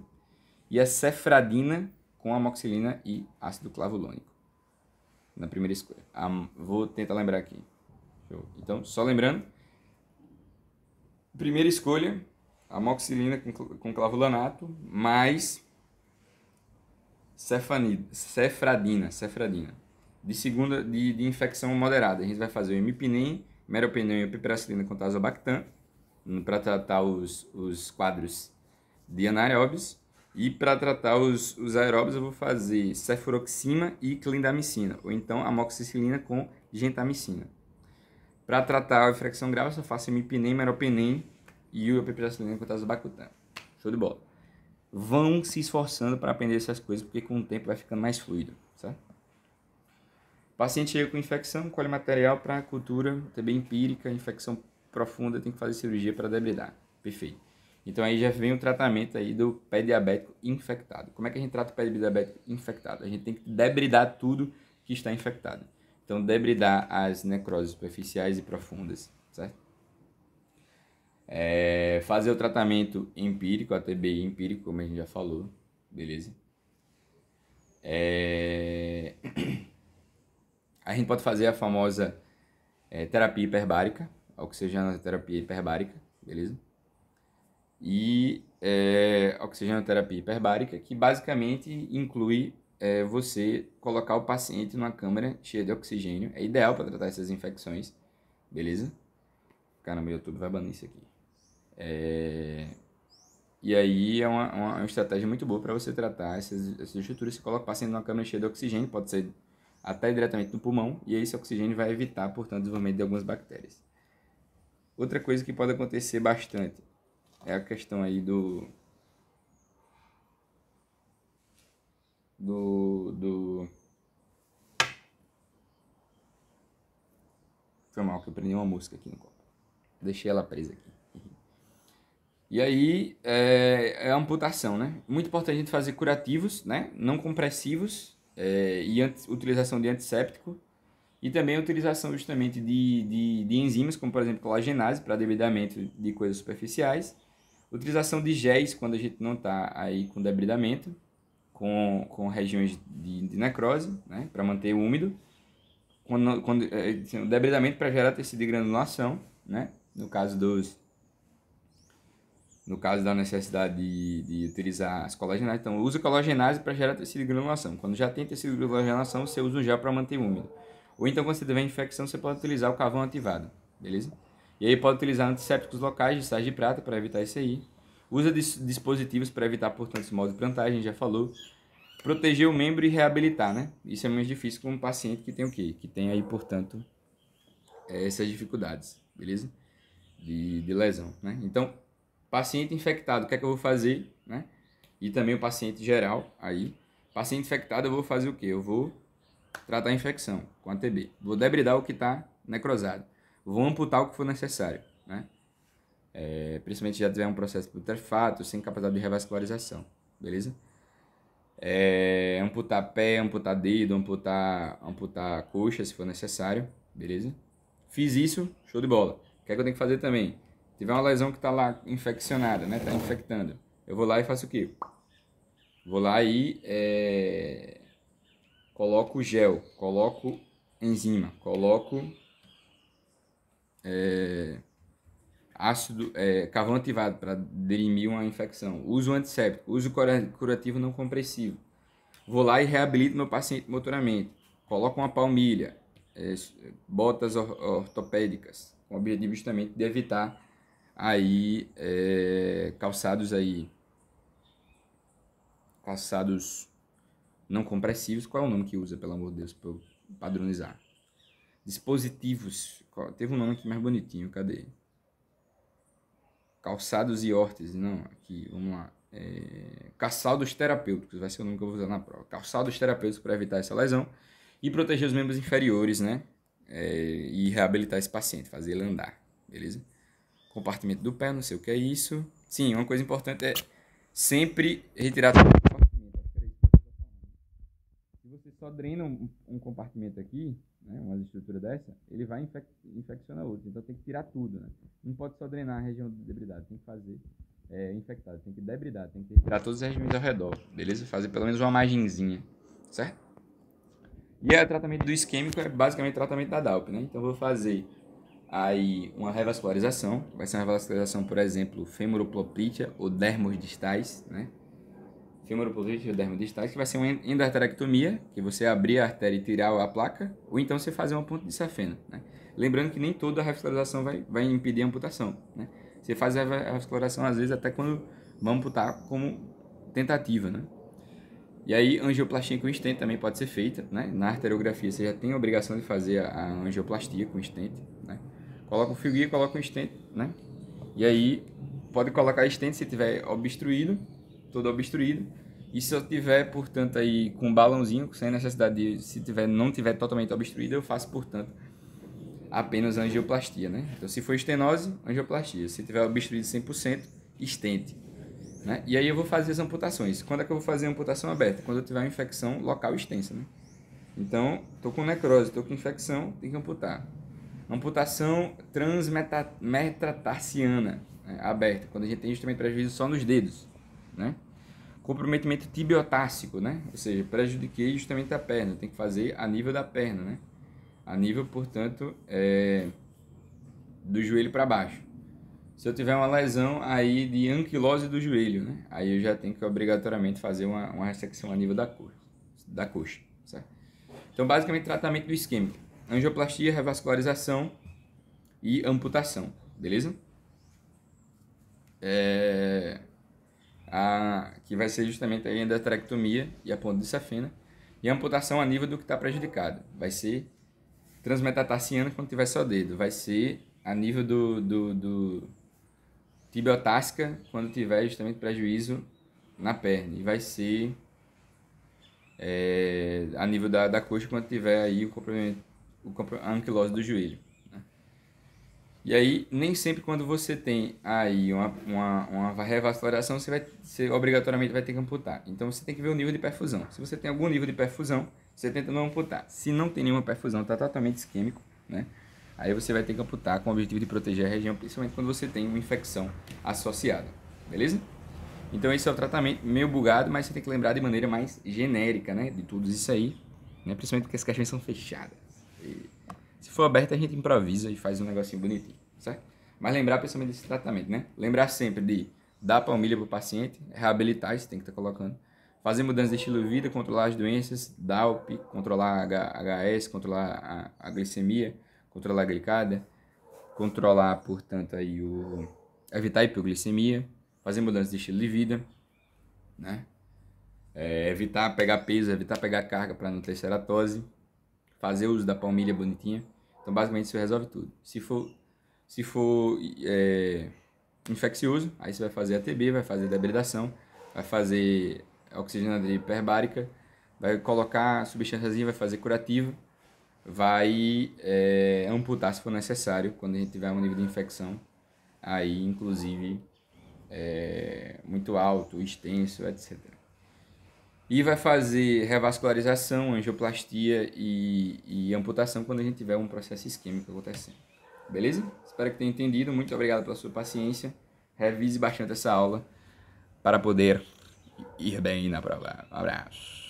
A: e a cefradina com amoxicilina e ácido clavulônico. Na primeira escolha. Vou tentar lembrar aqui. Show. Então, só lembrando. Primeira escolha, amoxicilina com clavulanato, mais cefradina. De segunda, de infecção moderada, a gente vai fazer o imipinem, meropenem e piperacilina com tazobactam, para tratar os quadros de anaeróbios. E para tratar os aeróbios, eu vou fazer cefuroxima e clindamicina, ou então amoxicilina com gentamicina. Para tratar a infecção grave, eu só faço imipinem, meropenem e o piperacilina com tazobactam. Show de bola. Vão se esforçando para aprender essas coisas, porque com o tempo vai ficando mais fluido, certo? Paciente chega com infecção, colhe material para cultura, TB empírica, infecção profunda, tem que fazer cirurgia para debridar. Perfeito. Então aí já vem o tratamento aí do pé diabético infectado. Como é que a gente trata o pé diabético infectado? A gente tem que debridar tudo que está infectado. Então debridar as necroses superficiais e profundas, certo? Fazer o tratamento empírico, a TBI empírico, como a gente já falou, beleza? A gente pode fazer a famosa terapia hiperbárica, oxigenoterapia hiperbárica, beleza? E oxigenoterapia hiperbárica, que basicamente inclui você colocar o paciente numa câmara cheia de oxigênio. É ideal para tratar essas infecções, beleza? Caramba, o YouTube vai banir isso aqui. E aí é uma estratégia muito boa para você tratar essas estruturas. Você coloca o paciente numa câmara cheia de oxigênio, pode ser até diretamente no pulmão, e aí esse oxigênio vai evitar, portanto, o desenvolvimento de algumas bactérias. Outra coisa que pode acontecer bastante é a questão aí Foi mal que eu prendi uma mosca aqui no copo. Deixei ela presa aqui. E aí é a amputação, né? Muito importante a gente fazer curativos, né? Não compressivos e utilização de antisséptico. E também a utilização justamente de enzimas, como por exemplo colagenase, para debridamento de coisas superficiais. Utilização de géis quando a gente não está aí com debridamento, com regiões de necrose, né? Para manter úmido. O debridamento para gerar tecido de granulação, né? No caso da necessidade de utilizar as colagenase, então usa colagenase para gerar tecido de granulação. Quando já tem tecido de granulação, você usa um gel para manter úmido. Ou então, quando você tiver infecção, você pode utilizar o carvão ativado, beleza? E aí pode utilizar antissépticos locais de sais de prata para evitar isso aí. Usa dispositivos para evitar, portanto, esse modo de plantagem, a gente já falou. Proteger o membro e reabilitar, né? Isso é mais difícil com um paciente que tem o quê? Que tem aí, portanto, essas dificuldades, beleza? De lesão, né? Então, paciente infectado, o que é que eu vou fazer, né? E também o paciente geral, aí. Paciente infectado, eu vou fazer o quê? Eu vou tratar a infecção com a TB. Vou debridar o que está necrosado. Vou amputar o que for necessário, né? Principalmente se já tiver um processo putrefato, sem capacidade de revascularização, beleza? Amputar pé, amputar dedo, amputar coxa, se for necessário, beleza? Fiz isso, show de bola. O que é que eu tenho que fazer também? Se tiver uma lesão que está lá infeccionada, né? Está infectando. Eu vou lá e faço o quê? Vou lá e coloco gel, coloco enzima, coloco ácido, carvão ativado para dirimir uma infecção. Uso antisséptico, uso curativo não compressivo. Vou lá e reabilito meu paciente motoramente. Coloco uma palmilha, botas ortopédicas, com o objetivo justamente de evitar aí calçados não compressivos. Qual é o nome que usa, pelo amor de Deus, para eu padronizar? Dispositivos. Teve um nome aqui mais bonitinho, cadê? Calçados e órteses, não, aqui, vamos lá. Calçados terapêuticos, vai ser o nome que eu vou usar na prova. Calçados terapêuticos para evitar essa lesão e proteger os membros inferiores, né? E reabilitar esse paciente, fazer ele andar, beleza? Compartimento do pé, não sei o que é isso. Sim, uma coisa importante é sempre retirar todo o compartimento. Se você só drena um compartimento aqui, né, uma estrutura dessa, ele vai infeccionar outro. Então tem que tirar tudo, né? Não pode só drenar a região de debridade, tem que fazer infectado, tem que debridar, tem que retirar todas as regiões ao redor, beleza? Fazer pelo menos uma margenzinha, certo? E o tratamento do isquêmico é basicamente o tratamento da DALP, né? Então eu vou fazer aí uma revascularização, vai ser uma revascularização, por exemplo, femoroploplítea ou dermos distais, né? Femoroploplítea ou dermos distais, que vai ser uma endarterectomia, que você abrir a artéria e tirar a placa, ou então você fazer uma ponte de safena, né? Lembrando que nem toda a revascularização vai impedir a amputação, né? Você faz a revascularização, às vezes, até quando vamos amputar como tentativa, né? E aí, angioplastia com stent também pode ser feita, né? Na arteriografia, você já tem a obrigação de fazer a angioplastia com stent, né? Coloca o fio guia, coloca um stent, né? E aí, pode colocar stent se tiver obstruído, todo obstruído. E se eu tiver, portanto, aí com um balãozinho, sem necessidade de, se não tiver totalmente obstruído, eu faço, portanto, apenas angioplastia, né? Então, se for estenose, angioplastia. Se tiver obstruído 100%, stent, né? E aí eu vou fazer as amputações. Quando é que eu vou fazer a amputação aberta? Quando eu tiver uma infecção local extensa, né? Então, tô com necrose, tô com infecção, tem que amputar. Amputação transmetatarsiana, né? Aberta, quando a gente tem justamente prejuízo só nos dedos, né? Comprometimento tibiotássico, né? Ou seja, prejudiquei justamente a perna, tem que fazer a nível da perna, né? A nível, portanto, do joelho para baixo. Se eu tiver uma lesão aí de anquilose do joelho, né? Aí eu já tenho que obrigatoriamente fazer uma ressecção a nível da coxa, certo? Então, basicamente, tratamento do isquêmico: angioplastia, revascularização e amputação, beleza? Que vai ser justamente a endarterectomia e a ponte de safena. E a amputação a nível do que está prejudicado. Vai ser transmetatarsiana quando tiver só dedo. Vai ser a nível do tibiotássica quando tiver justamente prejuízo na perna. E vai ser a nível da coxa quando tiver aí a anquilose do joelho. Né? E aí, nem sempre quando você tem aí uma revascularização, você obrigatoriamente vai ter que amputar. Então, você tem que ver o nível de perfusão. Se você tem algum nível de perfusão, você tenta não amputar. Se não tem nenhuma perfusão, está totalmente isquêmico, né? Aí você vai ter que amputar com o objetivo de proteger a região, principalmente quando você tem uma infecção associada, beleza? Então esse é o tratamento meio bugado, mas você tem que lembrar de maneira mais genérica, né? De tudo isso aí, né? Principalmente porque as caixinhas são fechadas. E se for aberta, a gente improvisa e faz um negocinho bonitinho. certo? Mas lembrar principalmente desse tratamento, né? Lembrar sempre de dar palmilha para o paciente, reabilitar, isso tem que estar colocando. Fazer mudanças de estilo de vida, controlar as doenças, DALP, controlar HS, controlar a glicemia, controlar a glicada, controlar, portanto, aí evitar a hipoglicemia, fazer mudanças de estilo de vida, né? Evitar pegar peso, evitar pegar carga para não ter ceratose, fazer uso da palmilha bonitinha. Então, basicamente, isso resolve tudo. Se for infeccioso, aí você vai fazer ATB, vai fazer debridação, vai fazer oxigenadoria hiperbárica, vai colocar substânciazinha, vai fazer curativo, vai amputar se for necessário, quando a gente tiver um nível de infecção, aí inclusive muito alto, extenso, etc. E vai fazer revascularização, angioplastia e amputação quando a gente tiver um processo isquêmico acontecendo. Beleza? Espero que tenha entendido. Muito obrigado pela sua paciência. Revise bastante essa aula para poder ir bem na prova. Um abraço.